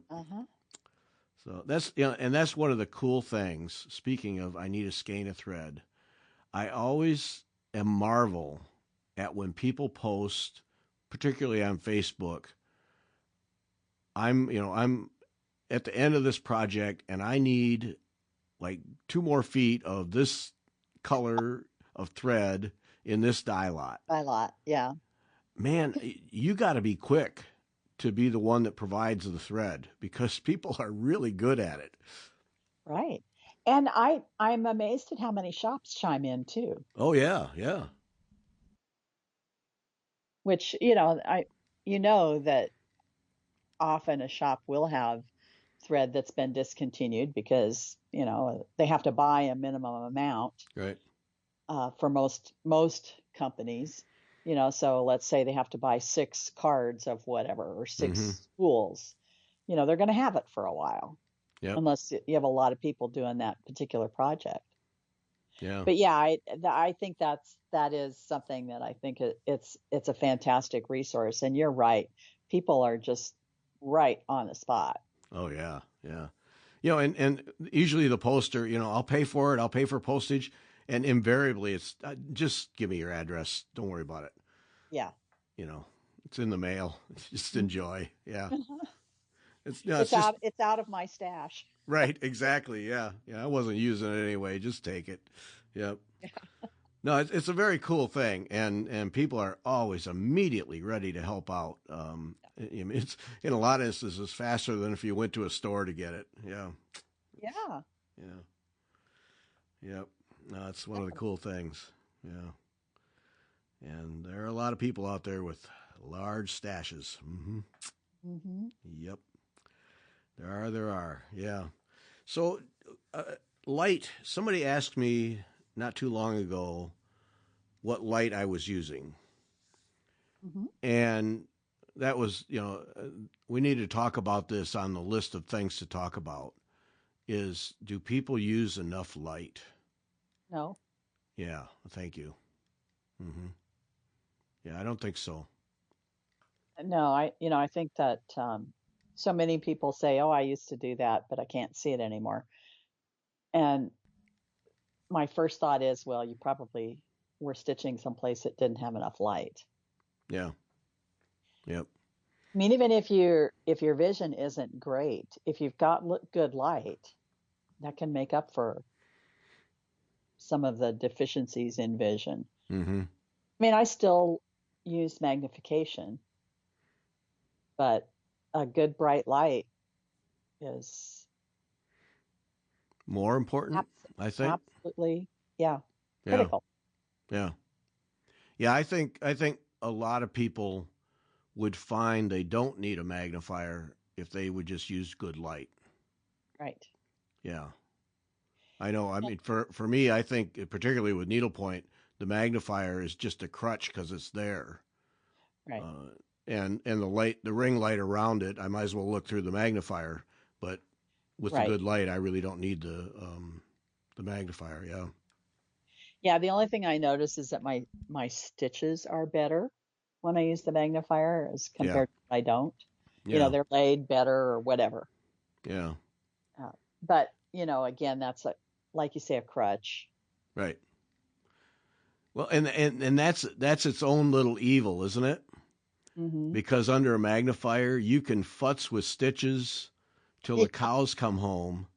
Speaker 1: Uh-huh. So that's and that's one of the cool things. Speaking of, I need a skein of thread. I always am marvel at when people post, particularly on Facebook. I'm at the end of this project, and I need like 2 more feet of this color of thread in this dye lot.
Speaker 2: Yeah.
Speaker 1: Man, you got to be quick to be the one that provides the thread because people are really good at it.
Speaker 2: Right. And I'm amazed at how many shops chime in too.
Speaker 1: Oh yeah.
Speaker 2: Which, that often a shop will have thread that's been discontinued because they have to buy a minimum amount,
Speaker 1: right?
Speaker 2: For most companies, so let's say they have to buy 6 cards of whatever or 6 spools, they're going to have it for a while, unless you have a lot of people doing that particular project.
Speaker 1: Yeah.
Speaker 2: But yeah, I think that is something that I think it's a fantastic resource, and you're right, people are just right on the spot.
Speaker 1: Oh yeah. And usually the poster, I'll pay for it. I'll pay for postage. And invariably it's just give me your address. Don't worry about it.
Speaker 2: Yeah.
Speaker 1: It's in the mail. Just enjoy. Yeah.
Speaker 2: It's out of my stash.
Speaker 1: Right. Exactly. Yeah. I wasn't using it anyway. Just take it. Yep. Yeah. No, it's a very cool thing. And people are always immediately ready to help out. It's in a lot of instances faster than if you went to a store to get it. Yeah.
Speaker 2: Yeah.
Speaker 1: Yep. No, it's one of the cool things. Yeah. And there are a lot of people out there with large stashes. Yep. There are. Yeah. So, light. Somebody asked me not too long ago what light I was using.
Speaker 2: Mm-hmm.
Speaker 1: And that was, we need to talk about this on the list of things to talk about is, do people use enough light?
Speaker 2: No.
Speaker 1: Yeah, thank you. Mm-hmm. Yeah, I don't think so.
Speaker 2: No, I think that so many people say, "Oh, I used to do that, but I can't see it anymore." And my first thought is, well, you probably were stitching someplace that didn't have enough light.
Speaker 1: Yeah. Yep.
Speaker 2: I mean, even if your vision isn't great, if you've got good light, that can make up for some of the deficiencies in vision.
Speaker 1: Mm-hmm.
Speaker 2: I mean, I still use magnification, but a good bright light is
Speaker 1: More important, I think.
Speaker 2: absolutely, yeah,
Speaker 1: Yeah.
Speaker 2: critical.
Speaker 1: Yeah. Yeah, I think a lot of people would find they don't need a magnifier if they would just use good light.
Speaker 2: Right.
Speaker 1: Yeah. I know. I mean, for me, I think particularly with needlepoint, the magnifier is just a crutch because it's there.
Speaker 2: Right.
Speaker 1: And the ring light around it, I might as well look through the magnifier. But with the
Speaker 2: Right.
Speaker 1: good light, I really don't need the magnifier. Yeah.
Speaker 2: Yeah, the only thing I notice is that my stitches are better when I use the magnifier as
Speaker 1: Yeah.
Speaker 2: compared to when I don't.
Speaker 1: Yeah.
Speaker 2: They're laid better or whatever.
Speaker 1: Yeah.
Speaker 2: But, again, that's like you say, a crutch.
Speaker 1: Right. Well, and that's its own little evil, isn't it?
Speaker 2: Mm-hmm.
Speaker 1: Because under a magnifier, you can futz with stitches till the cows come home.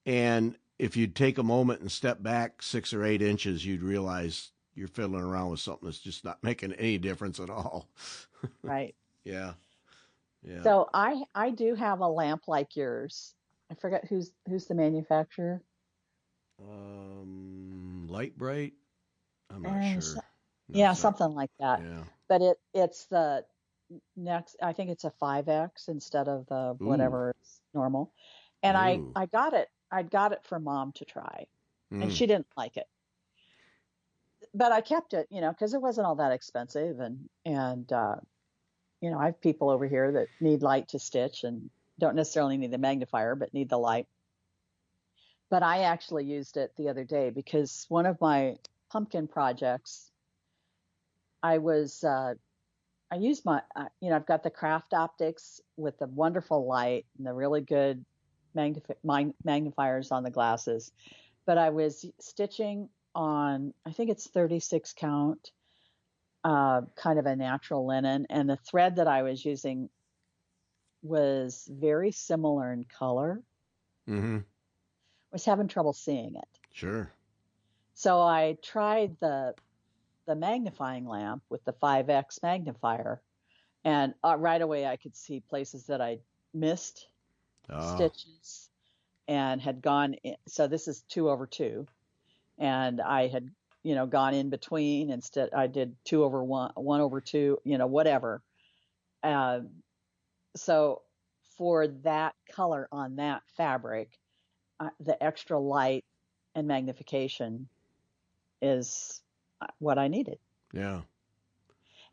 Speaker 1: And if you'd take a moment and step back 6 or 8 inches, you'd realize you're fiddling around with something that's just not making any difference at all.
Speaker 2: Right.
Speaker 1: Yeah. Yeah.
Speaker 2: So I do have a lamp like yours. I forget who's the manufacturer.
Speaker 1: Light bright. I'm not
Speaker 2: Uh,
Speaker 1: sure. No,
Speaker 2: yeah,
Speaker 1: it's not.
Speaker 2: something like that.
Speaker 1: Yeah.
Speaker 2: But it's the next, I think it's a 5X instead of the
Speaker 1: Ooh.
Speaker 2: whatever is normal. And
Speaker 1: Ooh.
Speaker 2: I got it for Mom to try, and she didn't like it. But I kept it, because it wasn't all that expensive, and I have people over here that need light to stitch and don't necessarily need the magnifier, but need the light. But I actually used it the other day because one of my pumpkin projects, I used I've got the craft optics with the wonderful light and the really good magnifiers on the glasses. But I was stitching on, I think it's 36 count, kind of a natural linen. And the thread that I was using was very similar in color.
Speaker 1: Mm-hmm.
Speaker 2: I was having trouble seeing it.
Speaker 1: Sure.
Speaker 2: So I tried the magnifying lamp with the 5X magnifier, and right away I could see places that I missed stitches and had gone in. So this is 2/2, and I had gone in between. Instead I did 2/1, 1/2, whatever. So for that color on that fabric, the extra light and magnification is what I needed.
Speaker 1: Yeah.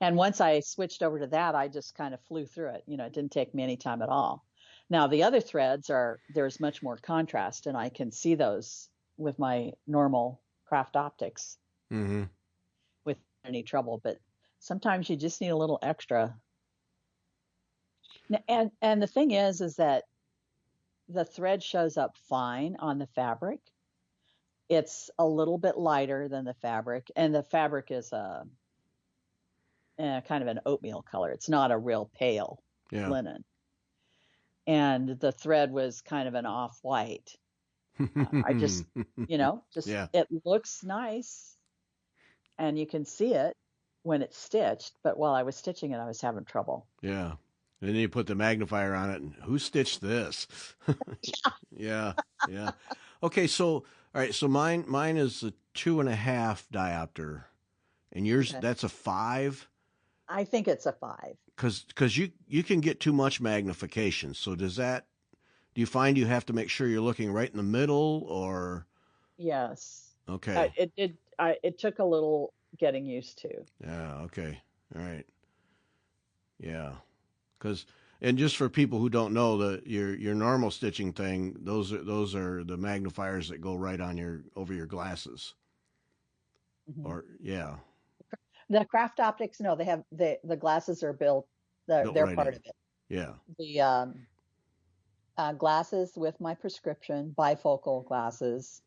Speaker 2: And once I switched over to that, I just kind of flew through it. It didn't take me any time at all. Now the other threads there's much more contrast, and I can see those with my normal craft optics without any trouble. But sometimes you just need a little extra. And the thing is that the thread shows up fine on the fabric. It's a little bit lighter than the fabric, and the fabric is a kind of an oatmeal color. It's not a real pale linen. And the thread was kind of an off-white. I just, it looks nice, and you can see it when it's stitched. But while I was stitching it, I was having trouble.
Speaker 1: Yeah. And then you put the magnifier on it, and who stitched this? Yeah. Yeah. Okay. So, all right. So mine is a 2.5 diopter, and yours, that's a 5.
Speaker 2: I think it's a 5.
Speaker 1: Because you can get too much magnification. So do you find you have to make sure you're looking right in the middle, or?
Speaker 2: Yes.
Speaker 1: Okay.
Speaker 2: It took a little getting used to.
Speaker 1: Yeah. Okay. All right. Yeah. Because and just for people who don't know, your normal stitching thing, those are the magnifiers that go right on your over your glasses.
Speaker 2: Hmm.
Speaker 1: Or yeah,
Speaker 2: The craft optics, no, they have the glasses are built.
Speaker 1: built
Speaker 2: They're
Speaker 1: right
Speaker 2: part
Speaker 1: in.
Speaker 2: of it.
Speaker 1: Yeah.
Speaker 2: The glasses with my prescription bifocal glasses,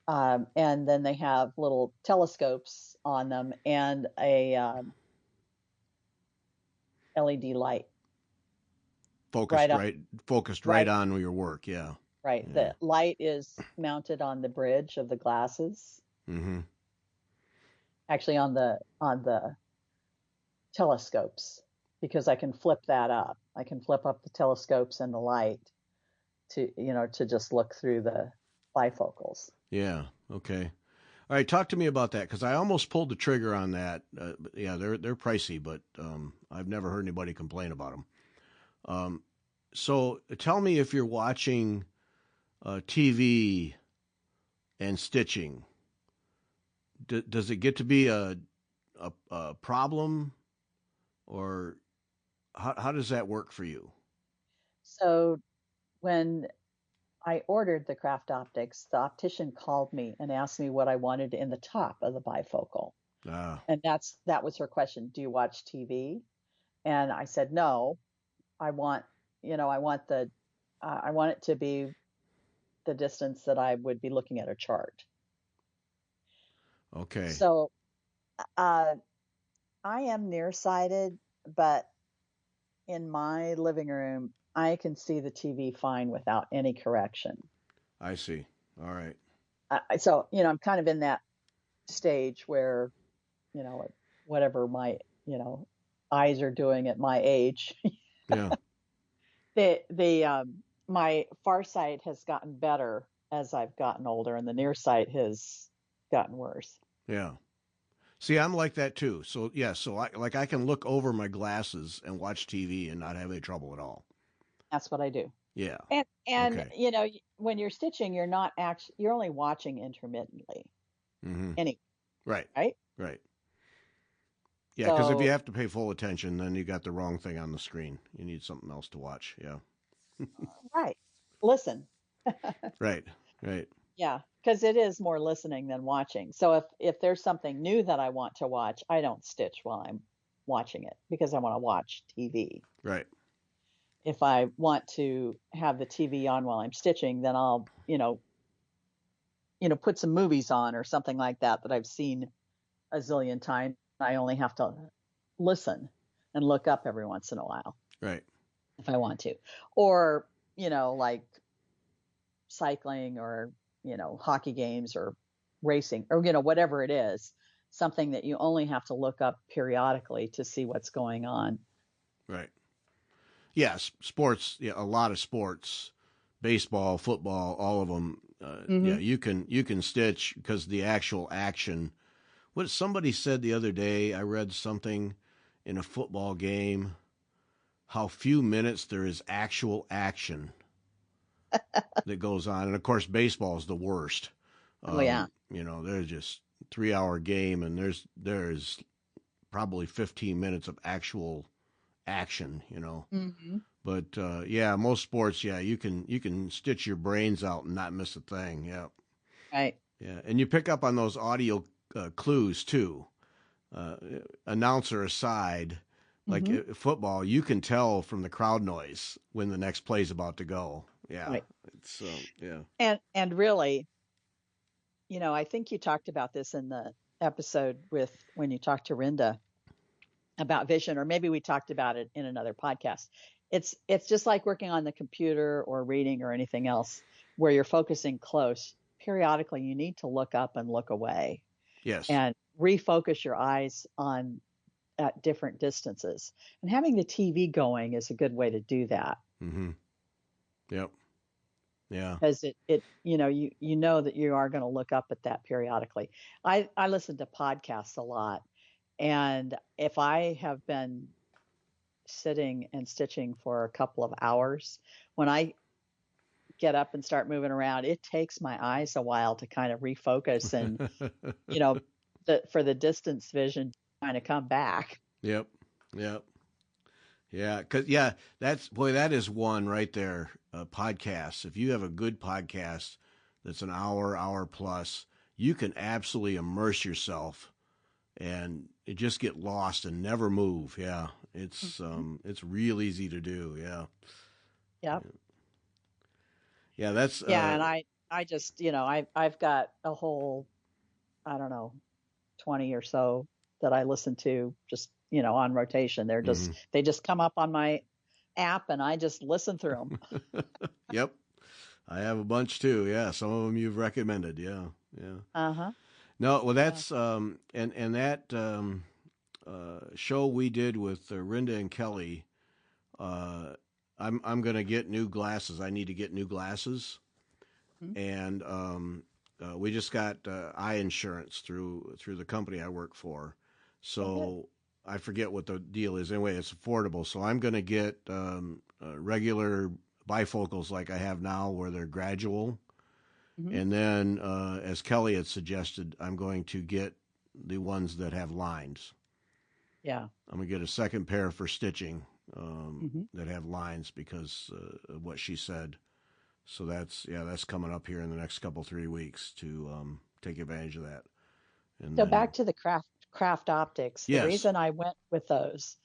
Speaker 2: and then they have little telescopes on them and a LED light
Speaker 1: Focused
Speaker 2: right up
Speaker 1: right focused right
Speaker 2: right
Speaker 1: on your work. Yeah.
Speaker 2: right.
Speaker 1: Yeah.
Speaker 2: The light is mounted on the bridge of the glasses,
Speaker 1: Mm-hmm.
Speaker 2: actually on the telescopes, because I can flip that up. I can flip up the telescopes and the light to just look through the bifocals.
Speaker 1: Yeah. Okay. All right. Talk to me about that because I almost pulled the trigger on that. Yeah, they're pricey, but I've never heard anybody complain about them. So tell me if you're watching TV and stitching. Does it get to be a problem, or how does that work for you?
Speaker 2: So when I ordered the craft optics, the optician called me and asked me what I wanted in the top of the bifocal.
Speaker 1: Ah,
Speaker 2: And that was her question. Do you watch TV? And I said, no, I want, I want I want it to be the distance that I would be looking at a chart.
Speaker 1: okay.
Speaker 2: So uh, I am nearsighted, but in my living room, I can see the TV fine without any correction.
Speaker 1: I see. All right.
Speaker 2: So, I'm kind of in that stage where, whatever my, eyes are doing at my age.
Speaker 1: Yeah.
Speaker 2: My far sight has gotten better as I've gotten older, and the near sight has gotten worse.
Speaker 1: Yeah. See, I'm like that too. So yeah, so I can look over my glasses and watch TV and not have any trouble at all.
Speaker 2: That's what I do.
Speaker 1: Yeah.
Speaker 2: And
Speaker 1: Okay.
Speaker 2: when you're stitching, you're only watching intermittently.
Speaker 1: Mm-hmm.
Speaker 2: Any
Speaker 1: Right.
Speaker 2: right?
Speaker 1: Right. Yeah, because if you
Speaker 2: So
Speaker 1: have to pay full attention, then you got the wrong thing on the screen. You need something else to watch. Yeah.
Speaker 2: right. Listen.
Speaker 1: Right. Right.
Speaker 2: Yeah, because it is more listening than watching. So if there's something new that I want to watch, I don't stitch while I'm watching it because I want to watch TV.
Speaker 1: Right.
Speaker 2: If I want to have the TV on while I'm stitching, then I'll, put some movies on or something like that I've seen a zillion times. I only have to listen and look up every once in a while
Speaker 1: Right.
Speaker 2: if I want to. Or, like cycling or, hockey games or racing or, whatever it is, something that you only have to look up periodically to see what's going on.
Speaker 1: Right. Yes. Sports. Yeah. A lot of sports, baseball, football, all of them. Yeah.
Speaker 2: Mm-hmm.
Speaker 1: You can stitch because the actual action. What somebody said the other day, I read something in a football game, how few minutes there is actual action that goes on. And of course, baseball is the worst.
Speaker 2: Oh, yeah.
Speaker 1: There's just 3 hour game and there's probably 15 minutes of actual action.
Speaker 2: Mm-hmm.
Speaker 1: But yeah, most sports, yeah, you can stitch your brains out and not miss a thing. Yeah.
Speaker 2: Right.
Speaker 1: Yeah. And you pick up on those audio clues too. Uh, Announcer aside, like
Speaker 2: Mm-hmm.
Speaker 1: football, you can tell from the crowd noise when the next play's about to go. Yeah,
Speaker 2: Right.
Speaker 1: it's yeah.
Speaker 2: And really, I think you talked about this in the episode with when you talked to Rinda about vision, or maybe we talked about it in another podcast. It's just like working on the computer or reading or anything else where you're focusing close. Periodically, you need to look up and look away
Speaker 1: Yes.
Speaker 2: and refocus your eyes on at different distances. And having the TV going is a good way to do that
Speaker 1: Mm-hmm. Yep. Yeah.
Speaker 2: because you know that you are going to look up at that periodically. I listen to podcasts a lot, and if I have been sitting and stitching for a couple of hours, when I get up and start moving around, it takes my eyes a while to kind of refocus and, for the distance vision to kind of come back.
Speaker 1: Yep. Yep. Yeah. That is one right there. Podcasts. If you have a good podcast that's an hour plus, you can absolutely immerse yourself and just get lost and never move. Yeah. It's real easy to do. Yeah.
Speaker 2: Yep.
Speaker 1: Yeah. That's,
Speaker 2: and I just, I've got a whole, I don't know, 20 or so that I listen to just, on rotation. They just come up on my app and I just listen through them.
Speaker 1: Yep. I have a bunch too. Yeah. Some of them you've recommended. Yeah. Yeah.
Speaker 2: Uh-huh.
Speaker 1: No, well, that's, and that, show we did with Rinda and Kelly, I'm going to get new glasses. I need to get new glasses.
Speaker 2: Mm-hmm.
Speaker 1: And, we just got, eye insurance through the company I work for. So I forget what the deal is. Anyway, it's affordable. So I'm going to get, regular bifocals like I have now where they're gradual. Mm-hmm. And then, as Kelly had suggested, I'm going to get the ones that have lines.
Speaker 2: Yeah.
Speaker 1: I'm going to get a second pair for stitching that have lines because of what she said. So that's coming up here in the next 3 weeks to take advantage of that. And
Speaker 2: so back to the craft optics.
Speaker 1: Yes.
Speaker 2: The reason I went with those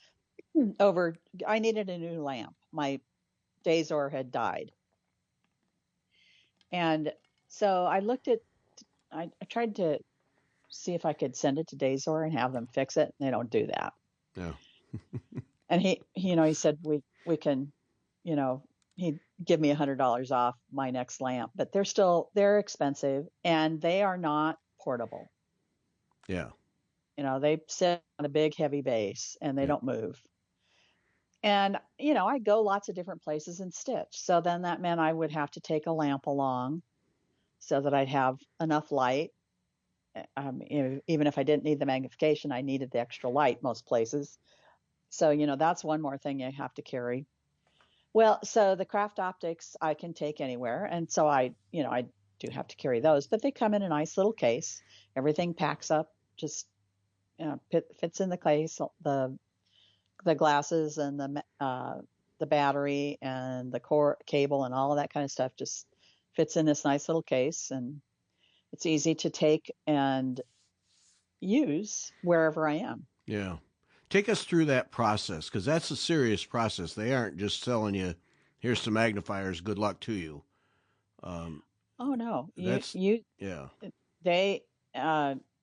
Speaker 2: I needed a new lamp. My Dazor had died. And so I tried to see if I could send it to Dazor and have them fix it. And they don't do that.
Speaker 1: Yeah.
Speaker 2: And he said, we can, he'd give me $100 off my next lamp, but they're expensive and they are not portable.
Speaker 1: Yeah.
Speaker 2: They sit on a big, heavy base and they don't move. And, I go lots of different places and stitch. So then that meant I would have to take a lamp along so that I'd have enough light. Even if I didn't need the magnification, I needed the extra light most places. So, that's one more thing you have to carry. Well, so the craft optics I can take anywhere. And so I do have to carry those, but they come in a nice little case. Everything packs up, just, fits in the case, the glasses and the battery and the core cable and all of that kind of stuff just fits in this nice little case. And it's easy to take and use wherever I am.
Speaker 1: Yeah. Take us through that process, because that's a serious process. They aren't just telling you, here's some magnifiers, good luck to you.
Speaker 2: Oh, no.
Speaker 1: Yeah.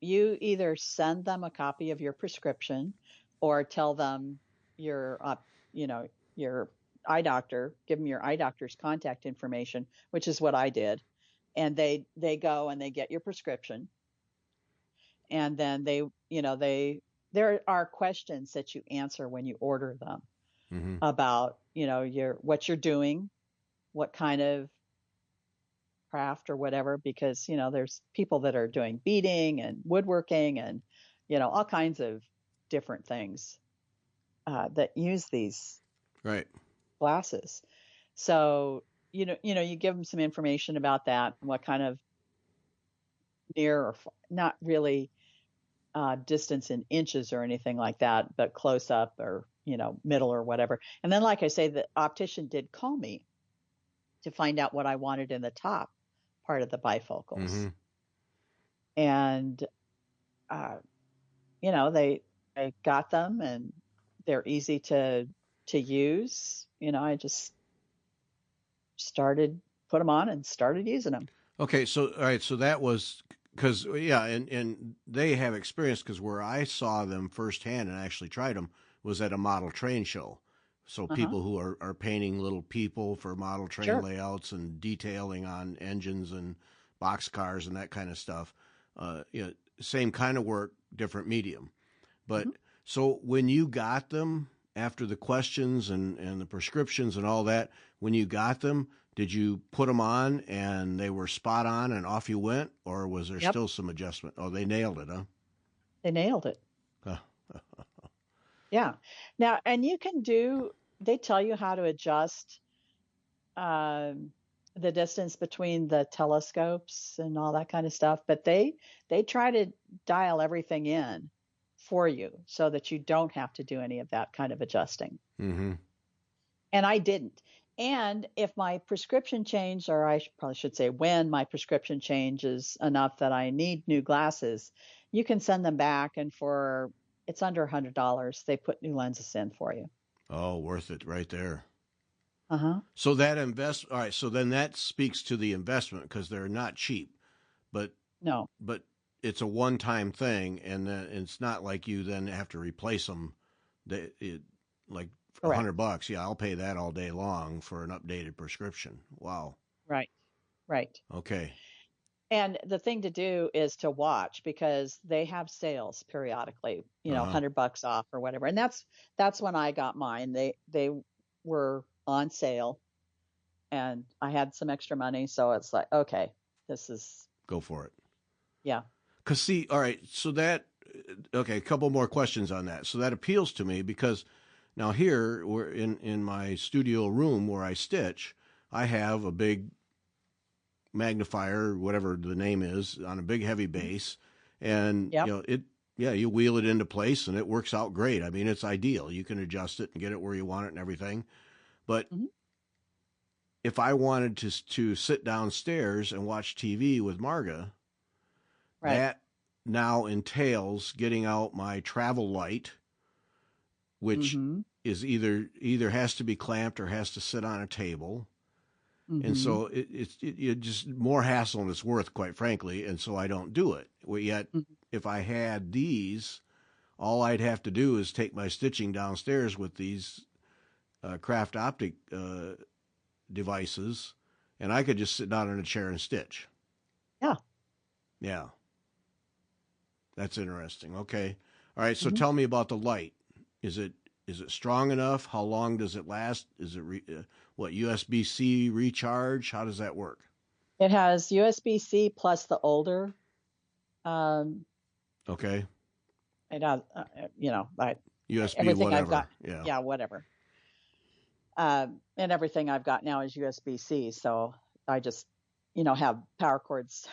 Speaker 2: You either send them a copy of your prescription or tell them your eye doctor, give them your eye doctor's contact information, which is what I did. And they go and they get your prescription. And then there are questions that you answer when you order them about, what you're doing, what kind of craft or whatever, because, there's people that are doing beading and woodworking and, all kinds of different things that use these glasses. So, you give them some information about that, what kind of near or not really distance in inches or anything like that, but close up or, middle or whatever. And then, like I say, the optician did call me to find out what I wanted in the top part of the bifocals. And, they got them and they're easy to use. I just put them on and started using them.
Speaker 1: Okay. So, all right. So that was, because, and they have experience, because where I saw them firsthand and actually tried them was at a model train show. So people who are painting little people for model train layouts and detailing on engines and boxcars and that kind of stuff. Same kind of work, different medium. But so when you got them after the questions and the prescriptions and all that, when you got them, did you put them on and they were spot on and off you went, or was there still some adjustment? Oh, they nailed it, huh?
Speaker 2: They nailed it. Yeah. Now, and they tell you how to adjust the distance between the telescopes and all that kind of stuff, but they try to dial everything in for you so that you don't have to do any of that kind of adjusting.
Speaker 1: Mm-hmm.
Speaker 2: And I didn't. And if my prescription changed, or I probably should say when my prescription changes enough that I need new glasses, you can send them back, and for it's under $100, they put new lenses in for you.
Speaker 1: Oh, worth it right there.
Speaker 2: Uh-huh.
Speaker 1: So that all right, so then that speaks to the investment because they're not cheap, but
Speaker 2: No.
Speaker 1: But it's a one-time thing, and then it's not like you then have to replace them. Like
Speaker 2: Correct.
Speaker 1: $100. Yeah, I'll pay that all day long for an updated prescription. Wow.
Speaker 2: Right. Right.
Speaker 1: Okay.
Speaker 2: And the thing to do is to watch, because they have sales periodically, $100 off or whatever. And that's when I got mine. They were on sale, and I had some extra money, so it's like, okay,
Speaker 1: go for it.
Speaker 2: Yeah.
Speaker 1: Cause see, all right, so okay, a couple more questions on that. So that appeals to me because now here we're in my studio room where I stitch. I have a big magnifier, whatever the name is, on a big heavy base, and
Speaker 2: Yep.
Speaker 1: you wheel it into place and it works out great. I mean, it's ideal. You can adjust it and get it where you want it and everything. But if I wanted to sit downstairs and watch TV with Marga,
Speaker 2: right.
Speaker 1: that now entails getting out my travel light, which is either has to be clamped or has to sit on a table. And so it's just more hassle than it's worth, quite frankly. And so I don't do it. Well, yet, if I had these, all I'd have to do is take my stitching downstairs with these craft optic devices, and I could just sit down in a chair and stitch.
Speaker 2: Yeah.
Speaker 1: Yeah. That's interesting. Okay. All right. So tell me about the light. Is it strong enough? How long does it last? Is it USB-C recharge? How does that work?
Speaker 2: It has USB-C plus the older.
Speaker 1: Okay.
Speaker 2: It has,
Speaker 1: USB,
Speaker 2: everything
Speaker 1: whatever.
Speaker 2: I've got.
Speaker 1: Yeah.
Speaker 2: Yeah, whatever. And everything I've got now is USB-C, so I just, have power cords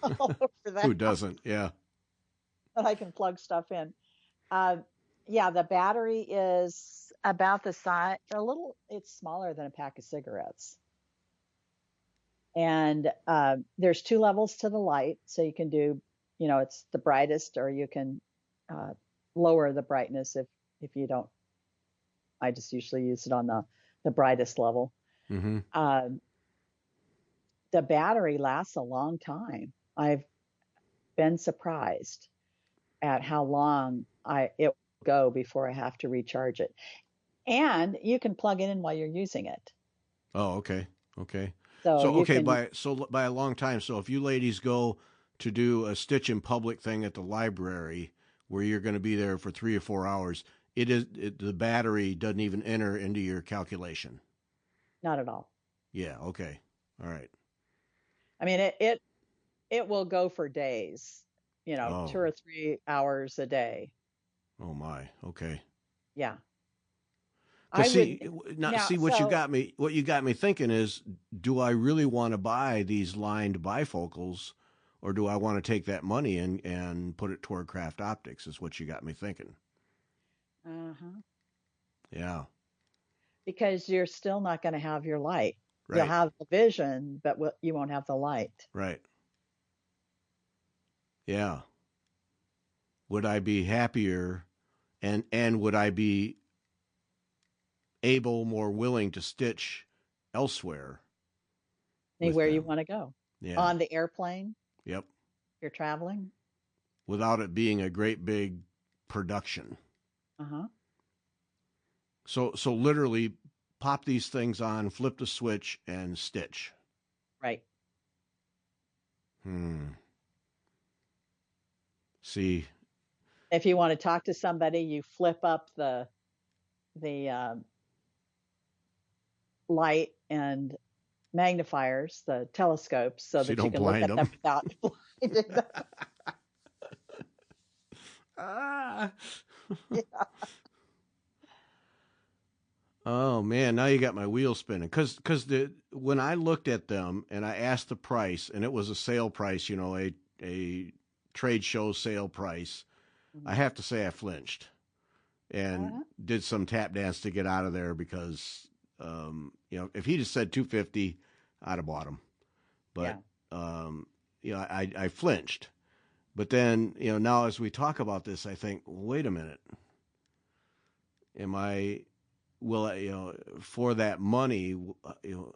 Speaker 2: all over that.
Speaker 1: Who doesn't? Yeah.
Speaker 2: That I can plug stuff in. The battery is about the size, it's smaller than a pack of cigarettes. And there's 2 levels to the light. So you can do, it's the brightest, or you can lower the brightness if you don't. I just usually use it on the brightest level. The battery lasts a long time. I've been surprised at how long it will go before I have to recharge it. And you can plug it in while you're using it.
Speaker 1: Oh, okay. Okay.
Speaker 2: So
Speaker 1: by a long time. So if you ladies go to do a stitch in public thing at the library where you're going to be there for 3 or 4 hours, the battery doesn't even enter into your calculation.
Speaker 2: Not at all.
Speaker 1: Yeah. Okay. All right.
Speaker 2: I mean, it will go for days, 2 or 3 hours a day.
Speaker 1: Oh my. Okay.
Speaker 2: Yeah.
Speaker 1: What you got me thinking is, do I really want to buy these lined bifocals, or do I want to take that money and put it toward craft optics? Is what you got me thinking. Yeah.
Speaker 2: Because you're still not going to have your light.
Speaker 1: Right.
Speaker 2: You'll have the vision, but you won't have the light.
Speaker 1: Right. Yeah. Would I be happier, and would I be more willing to stitch elsewhere?
Speaker 2: Anywhere you want to go.
Speaker 1: Yeah.
Speaker 2: On the airplane.
Speaker 1: Yep.
Speaker 2: You're traveling.
Speaker 1: Without it being a great big production. So literally pop these things on, flip the switch, and stitch.
Speaker 2: Right.
Speaker 1: See.
Speaker 2: If you want to talk to somebody, you flip up the light and magnifiers, the telescopes, so that you can look at them without blinding them.
Speaker 1: Yeah. Oh man, now you got my wheels spinning. Because when I looked at them and I asked the price, and it was a sale price, a trade show sale price, I have to say I flinched and did some tap dance to get out of there because, if he just said 250, I'd have bought them. But I flinched. But then now as we talk about this, I think, wait a minute, for that money,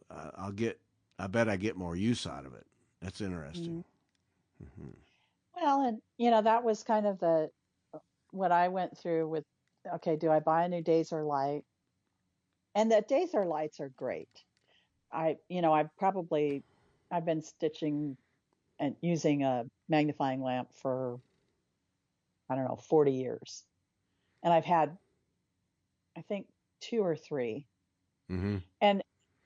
Speaker 1: I bet I get more use out of it. That's interesting.
Speaker 2: Mm-hmm. Well, and that was kind of what I went through with, okay, do I buy a new Dazer light? And the Dazer lights are great. I've been stitching and using a magnifying lamp for, I don't know, 40 years. And I've had, I think, 2 or 3.
Speaker 1: Mm-hmm.
Speaker 2: And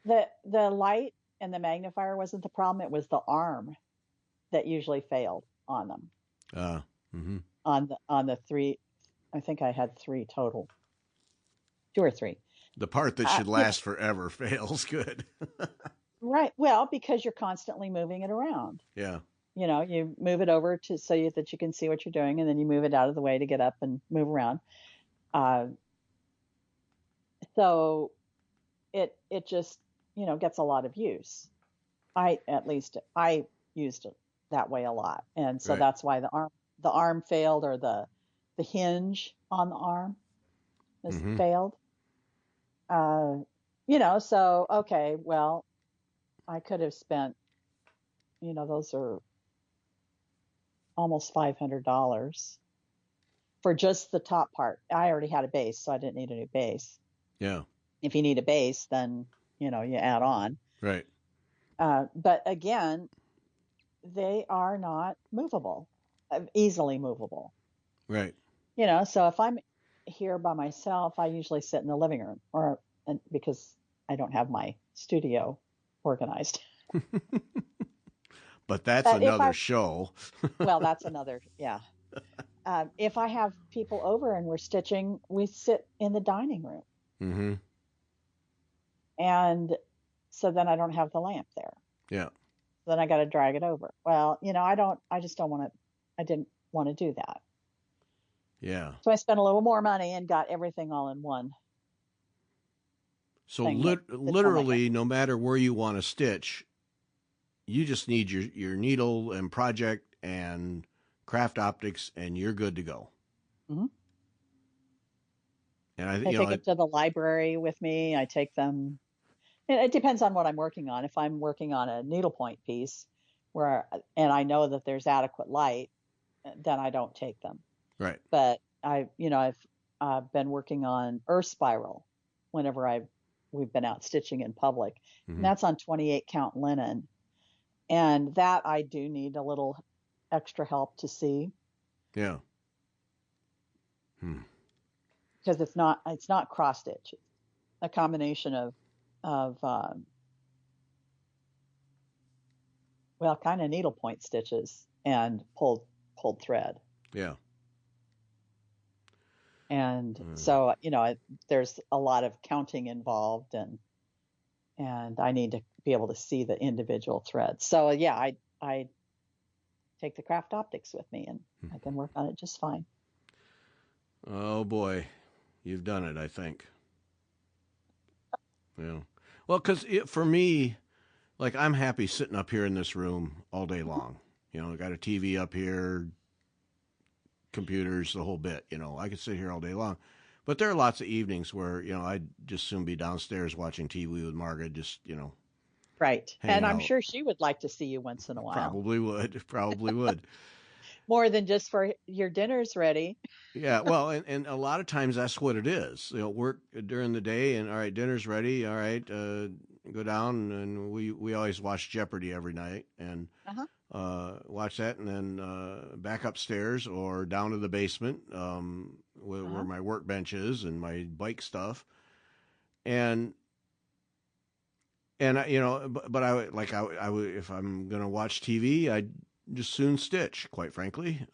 Speaker 2: the light and the magnifier wasn't the problem. It was the arm that usually failed on them.
Speaker 1: Mm-hmm.
Speaker 2: On the 3, I think I had 3 total. 2 or 3.
Speaker 1: The part that should last forever fails. Good.
Speaker 2: Right. Well, because you're constantly moving it around.
Speaker 1: Yeah.
Speaker 2: You move it over that you can see what you're doing, and then you move it out of the way to get up and move around. So it just, gets a lot of use. I used it that way a lot. And so that's why the arm failed, or the hinge on the arm has failed. So, okay, well, I could have spent, those are almost $500 for just the top part. I already had a base, so I didn't need a new base.
Speaker 1: Yeah.
Speaker 2: If you need a base, then, you add on.
Speaker 1: Right.
Speaker 2: But again, they are not movable, easily movable.
Speaker 1: Right.
Speaker 2: So if I'm here by myself, I usually sit in the living room because I don't have my studio organized.
Speaker 1: But that's another show.
Speaker 2: Well, that's another, yeah. If I have people over and we're stitching, we sit in the dining room.
Speaker 1: Mm-hmm.
Speaker 2: And so then I don't have the lamp there.
Speaker 1: Yeah.
Speaker 2: Then I got to drag it over. Well, I didn't want to do that.
Speaker 1: Yeah.
Speaker 2: So I spent a little more money and got everything all in one.
Speaker 1: So literally, no matter where you want to stitch, you just need your needle and project and craft optics, and you're good to go.
Speaker 2: Mm-hmm.
Speaker 1: And I
Speaker 2: take it to the library with me. I take them. It depends on what I'm working on. If I'm working on a needlepoint piece and I know that there's adequate light, then I don't take them.
Speaker 1: Right.
Speaker 2: But I've been working on Earth Spiral whenever we've been out stitching in public. Mm-hmm. And that's on 28 count linen. And that I do need a little extra help to see.
Speaker 1: Yeah.
Speaker 2: Because it's not cross stitch. It's a combination of kind of needlepoint stitches and pulled thread.
Speaker 1: Yeah.
Speaker 2: And so, there's a lot of counting involved, and I need to be able to see the individual threads. So yeah, I take the craft optics with me, and I can work on it just fine.
Speaker 1: Oh boy, you've done it, I think. Yeah. Well, because for me, like, I'm happy sitting up here in this room all day long. I got a TV up here, computers, the whole bit. I could sit here all day long. But there are lots of evenings where, I'd just soon be downstairs watching TV with Margaret, just,
Speaker 2: Right. And I'm sure she would like to see you once in a while.
Speaker 1: Probably would.
Speaker 2: More than just for your dinner's ready.
Speaker 1: Yeah, well, and a lot of times that's what it is. Work during the day, and all right, dinner's ready. All right, go down, and we always watch Jeopardy every night, and watch that, and then back upstairs or down to the basement where my workbench is and my bike stuff, and but I would, if I'm gonna watch TV, I'd just soon stitch, quite frankly.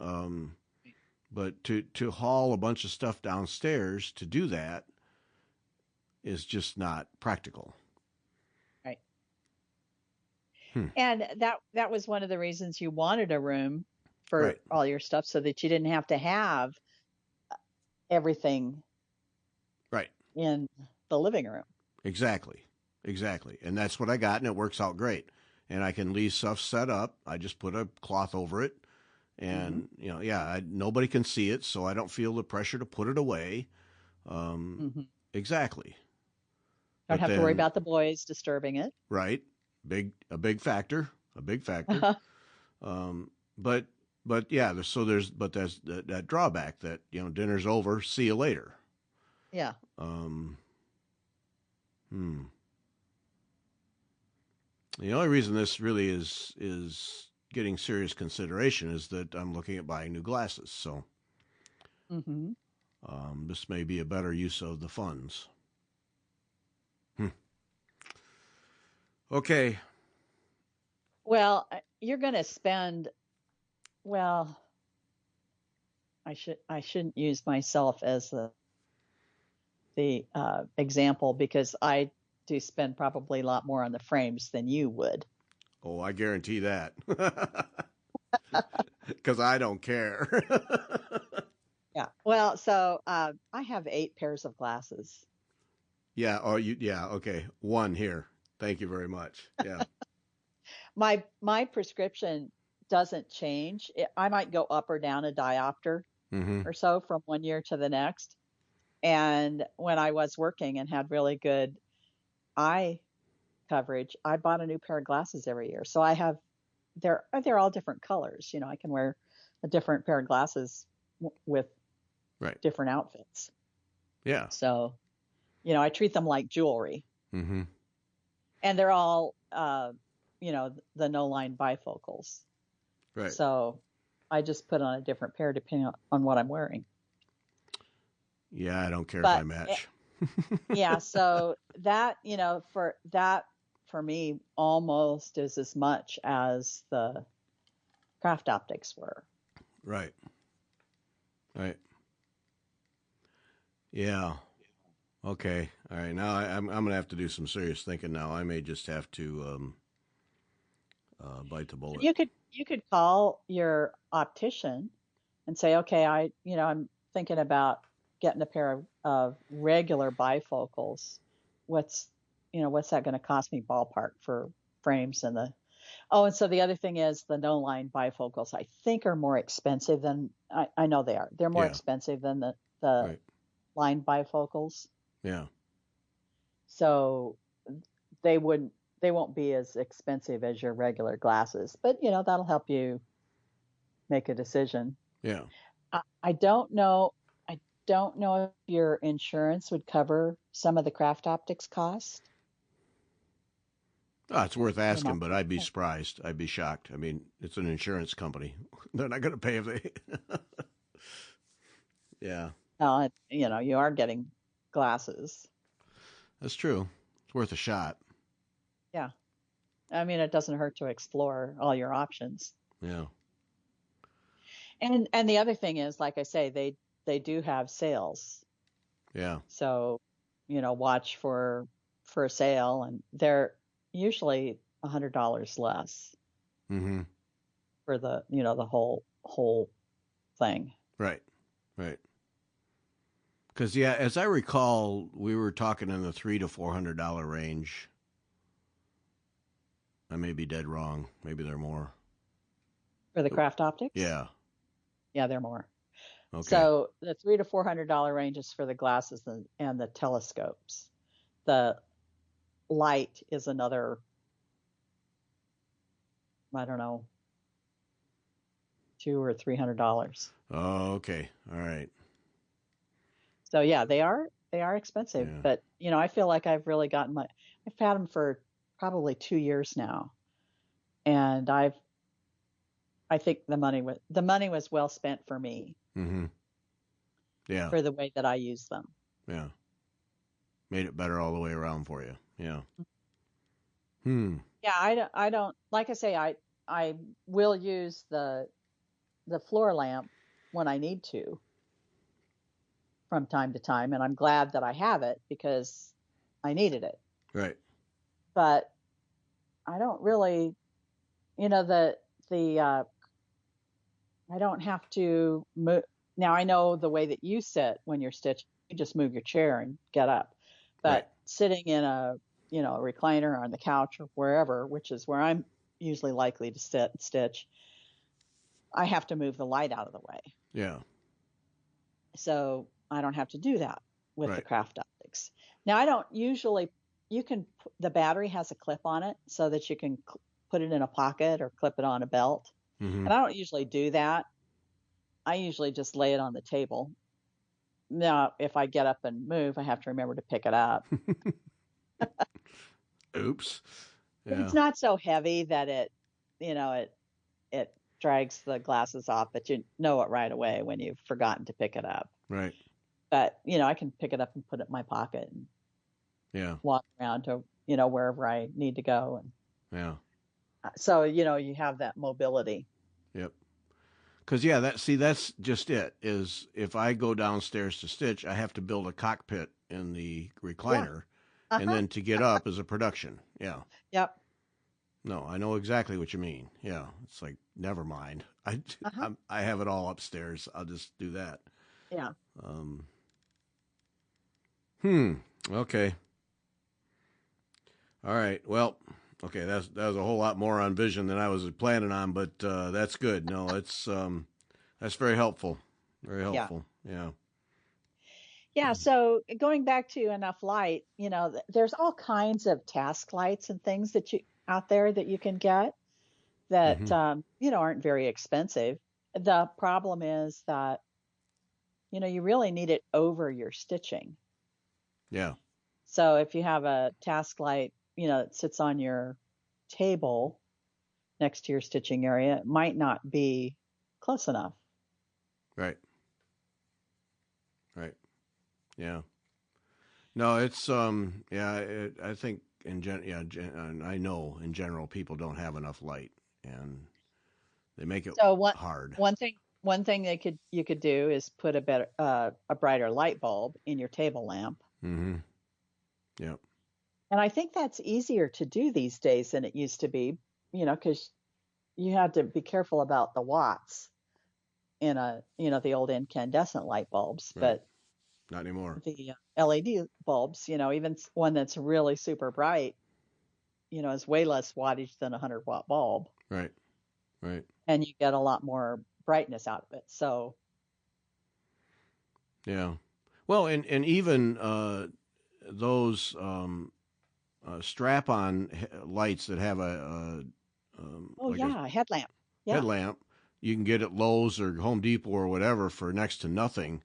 Speaker 1: But to haul a bunch of stuff downstairs to do that, is just not practical.
Speaker 2: Right. And that was one of the reasons you wanted a room for all your stuff, so that you didn't have to have everything in the living room.
Speaker 1: Exactly. And that's what I got, and it works out great. And I can leave stuff set up. I just put a cloth over it, and nobody can see it, so I don't feel the pressure to put it away. Exactly.
Speaker 2: Don't have to worry about the boys disturbing it.
Speaker 1: Right. A big factor. But there's that drawback that, dinner's over, see you later.
Speaker 2: Yeah.
Speaker 1: The only reason this really is getting serious consideration is that I'm looking at buying new glasses. So this may be a better use of the funds. Okay.
Speaker 2: Well, you're going to spend, I shouldn't use myself as the example, because I do spend probably a lot more on the frames than you would.
Speaker 1: Oh, I guarantee that. Because I don't care.
Speaker 2: Yeah. Well, so I have 8 pairs of glasses.
Speaker 1: Yeah. Okay. 1 here. Thank you very much. Yeah.
Speaker 2: My prescription doesn't change. I might go up or down a diopter or so from one year to the next. And when I was working and had really good eye coverage, I bought a new pair of glasses every year. So they're all different colors. I can wear a different pair of glasses with different outfits.
Speaker 1: Yeah.
Speaker 2: So, I treat them like jewelry. And they're all, the no-line bifocals.
Speaker 1: Right.
Speaker 2: So I just put on a different pair depending on what I'm wearing.
Speaker 1: Yeah, I don't care if I match.
Speaker 2: Yeah, so that, for me, almost is as much as the craft optics were.
Speaker 1: Right. Yeah. Okay. All right. Now I'm going to have to do some serious thinking now. I may just have to bite the bullet.
Speaker 2: You could call your optician and say, okay, I'm thinking about getting a pair of regular bifocals. What's that going to cost me ballpark for frames and and so the other thing is the no line bifocals, I think, are more expensive than I know they are. They're more expensive than the line bifocals.
Speaker 1: Yeah.
Speaker 2: So they won't be as expensive as your regular glasses, but that'll help you make a decision.
Speaker 1: Yeah.
Speaker 2: I don't know if your insurance would cover some of the craft optics cost.
Speaker 1: Oh, it's worth asking, but I'd be surprised. I'd be shocked. I mean, it's an insurance company. They're not going to pay if they. Yeah.
Speaker 2: No, you are getting glasses.
Speaker 1: That's true. It's worth a shot.
Speaker 2: Yeah. I mean, it doesn't hurt to explore all your options.
Speaker 1: Yeah.
Speaker 2: And the other thing is, like I say, they do have sales.
Speaker 1: Yeah.
Speaker 2: So, watch for a sale, and they're usually $100 less for the the whole thing.
Speaker 1: Right. Because as I recall, we were talking in the $300 to $400 range. I may be dead wrong. Maybe they're more.
Speaker 2: For the craft optics?
Speaker 1: Yeah.
Speaker 2: Yeah, they're more.
Speaker 1: Okay.
Speaker 2: So the $300 to $400 range is for the glasses and the telescopes. The light is another, I don't know, $200 or $300.
Speaker 1: Oh, okay. All right.
Speaker 2: So yeah, they are expensive, but I feel like I've really gotten I've had them for probably 2 years now, and I think the money was well spent for me.
Speaker 1: Yeah.
Speaker 2: For the way that I use them.
Speaker 1: Yeah. Made it better all the way around for you. Yeah.
Speaker 2: Yeah, I don't like I say I will use the floor lamp when I need to from time to time, and I'm glad that I have it, because I needed it.
Speaker 1: Right.
Speaker 2: But I don't really, I don't have to move. Now I know the way that you sit when you're stitching, you just move your chair and get up.
Speaker 1: Right.
Speaker 2: But sitting in a recliner or on the couch or wherever, which is where I'm usually likely to sit and stitch, I have to move the light out of the way.
Speaker 1: Yeah.
Speaker 2: So I don't have to do that with the
Speaker 1: Right.
Speaker 2: craft optics. Now I don't usually, the battery has a clip on it so that you can put it in a pocket or clip it on a belt.
Speaker 1: Mm-hmm.
Speaker 2: And I don't usually do that. I usually just lay it on the table. Now, if I get up and move, I have to remember to pick it up.
Speaker 1: Oops.
Speaker 2: But
Speaker 1: Yeah.
Speaker 2: it's not so heavy that it drags the glasses off, but you know it right away when you've forgotten to pick it up.
Speaker 1: Right.
Speaker 2: But, I can pick it up and put it in my pocket and walk around to, wherever I need to go. And
Speaker 1: yeah.
Speaker 2: So, you have that mobility.
Speaker 1: Yep. Because, that's just it, is if I go downstairs to stitch, I have to build a cockpit in the recliner, and then to get up is a production. Yeah.
Speaker 2: Yep.
Speaker 1: No, I know exactly what you mean. Yeah. It's like, never mind. I have it all upstairs. I'll just do that.
Speaker 2: Yeah.
Speaker 1: Okay. All right. Well, okay. That was a whole lot more on vision than I was planning on, but that's good. No, that's very helpful. Very helpful. Yeah.
Speaker 2: Yeah. So going back to enough light, there's all kinds of task lights and things that out there that you can get that aren't very expensive. The problem is that you really need it over your stitching.
Speaker 1: Yeah.
Speaker 2: So if you have a task light, that sits on your table next to your stitching area, it might not be close enough.
Speaker 1: Right. Right. Yeah. No, it's I think I know in general people don't have enough light, and they make it hard.
Speaker 2: One thing you could do is put a brighter light bulb in your table lamp.
Speaker 1: Mm-hmm. Yep.
Speaker 2: And I think that's easier to do these days than it used to be, because you had to be careful about the watts in the old incandescent light bulbs,
Speaker 1: Right.
Speaker 2: but
Speaker 1: not anymore.
Speaker 2: The LED bulbs, even one that's really super bright, is way less wattage than a 100-watt bulb.
Speaker 1: Right. Right.
Speaker 2: And you get a lot more brightness out of it. So.
Speaker 1: Yeah. Well, and even those strap-on lights that have a
Speaker 2: headlamp. Yeah.
Speaker 1: Headlamp you can get at Lowe's or Home Depot or whatever for next to nothing.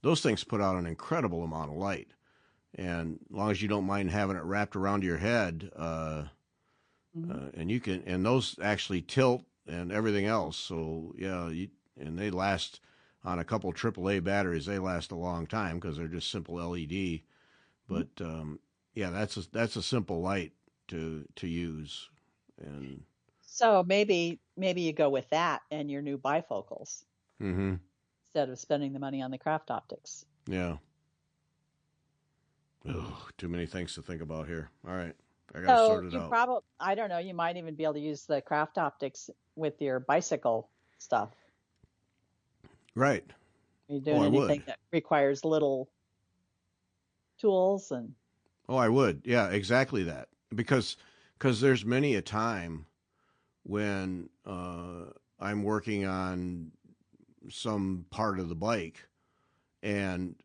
Speaker 1: Those things put out an incredible amount of light, and as long as you don't mind having it wrapped around your head, and you can, and those actually tilt and everything else. So and they last on a couple AAA batteries. They last a long time because they're just simple LED. But that's a simple light to use, and
Speaker 2: so maybe you go with that and your new bifocals instead of spending the money on the craft optics.
Speaker 1: Yeah. Ugh, too many things to think about here. All right, I got to sort it out.
Speaker 2: I don't know. You might even be able to use the craft optics with your bicycle stuff.
Speaker 1: Right.
Speaker 2: Are you doing anything that requires little tools and?
Speaker 1: Oh, I would. Yeah, exactly that. Because there's many a time when I'm working on some part of the bike, and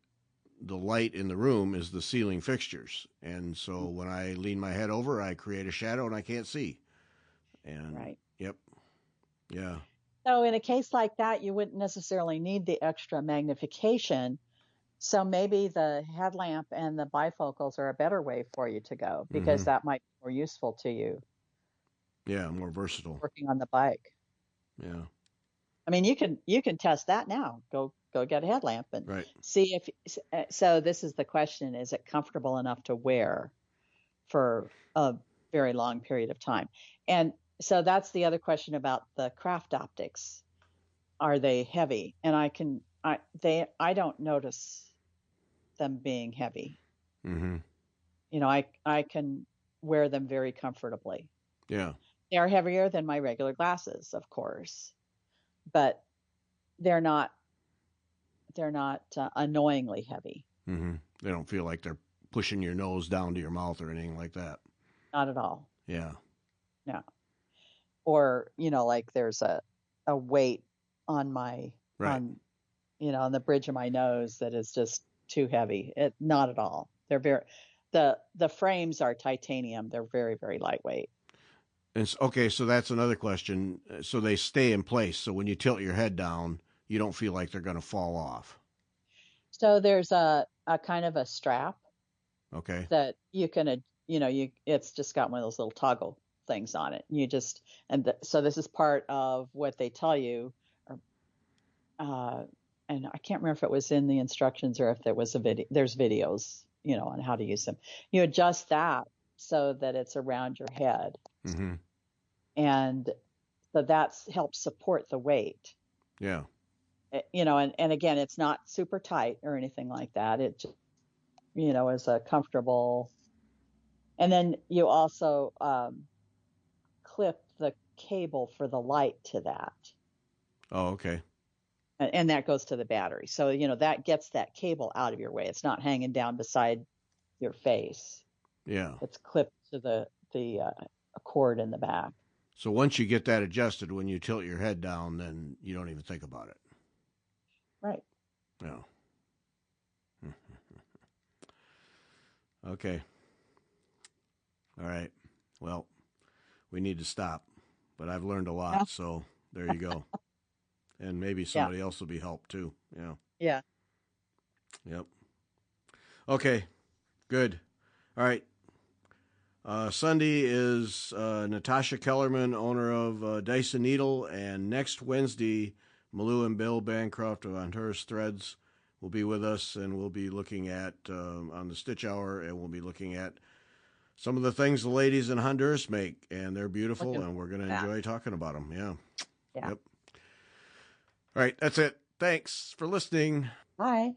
Speaker 1: the light in the room is the ceiling fixtures. And so when I lean my head over, I create a shadow and I can't see. And
Speaker 2: right.
Speaker 1: Yep. Yeah.
Speaker 2: So in a case like that, you wouldn't necessarily need the extra magnification. So maybe the headlamp and the bifocals are a better way for you to go, because that might be more useful to you.
Speaker 1: Yeah, more versatile.
Speaker 2: Working on the bike.
Speaker 1: Yeah.
Speaker 2: I mean, you can test that now. Go get a headlamp and see if. So this is the question: is it comfortable enough to wear for a very long period of time? And so that's the other question about the craft optics. Are they heavy? And I don't notice them being heavy. I can wear them very comfortably.
Speaker 1: Yeah.
Speaker 2: They are heavier than my regular glasses, of course, but they're not annoyingly heavy.
Speaker 1: Mm-hmm. They don't feel like they're pushing your nose down to your mouth or anything like that.
Speaker 2: Not at all.
Speaker 1: Yeah.
Speaker 2: No. Or, like there's a weight on my
Speaker 1: Right.
Speaker 2: on the bridge of my nose that is just too heavy. Not at all. They're the frames are titanium. They're very, very lightweight.
Speaker 1: And okay, so that's another question. So they stay in place. So when you tilt your head down, you don't feel like they're going to fall off.
Speaker 2: So there's a kind of a strap.
Speaker 1: Okay.
Speaker 2: That you can, it's just got one of those little toggle things on it. So this is part of what they tell you, and I can't remember if it was in the instructions or if there was there's videos, on how to use them. You adjust that so that it's around your head.
Speaker 1: Mm-hmm.
Speaker 2: And so that helps support the weight.
Speaker 1: Yeah.
Speaker 2: And again, it's not super tight or anything like that. It just, is a comfortable. And then you also clip the cable for the light to that.
Speaker 1: Oh, okay.
Speaker 2: And that goes to the battery. So, that gets that cable out of your way. It's not hanging down beside your face.
Speaker 1: Yeah.
Speaker 2: It's clipped to the cord in the back.
Speaker 1: So once you get that adjusted, when you tilt your head down, then you don't even think about it.
Speaker 2: Right.
Speaker 1: No. Okay. All right. Well, we need to stop, but I've learned a lot,
Speaker 2: Yeah.
Speaker 1: so there you go. And maybe somebody else will be helped too. Yeah.
Speaker 2: Yeah.
Speaker 1: Yep. Okay. Good. All right. Sunday is Natasha Kellerman, owner of Dyson Needle, and next Wednesday, Malou and Bill Bancroft of Honduras Threads will be with us, and we'll be looking at, on the Stitch Hour, and we'll be looking at some of the things the ladies in Honduras make, and they're beautiful, and we're going to enjoy talking about them. Yeah.
Speaker 2: Yeah.
Speaker 1: Yep. All right, that's it. Thanks for listening.
Speaker 2: Bye.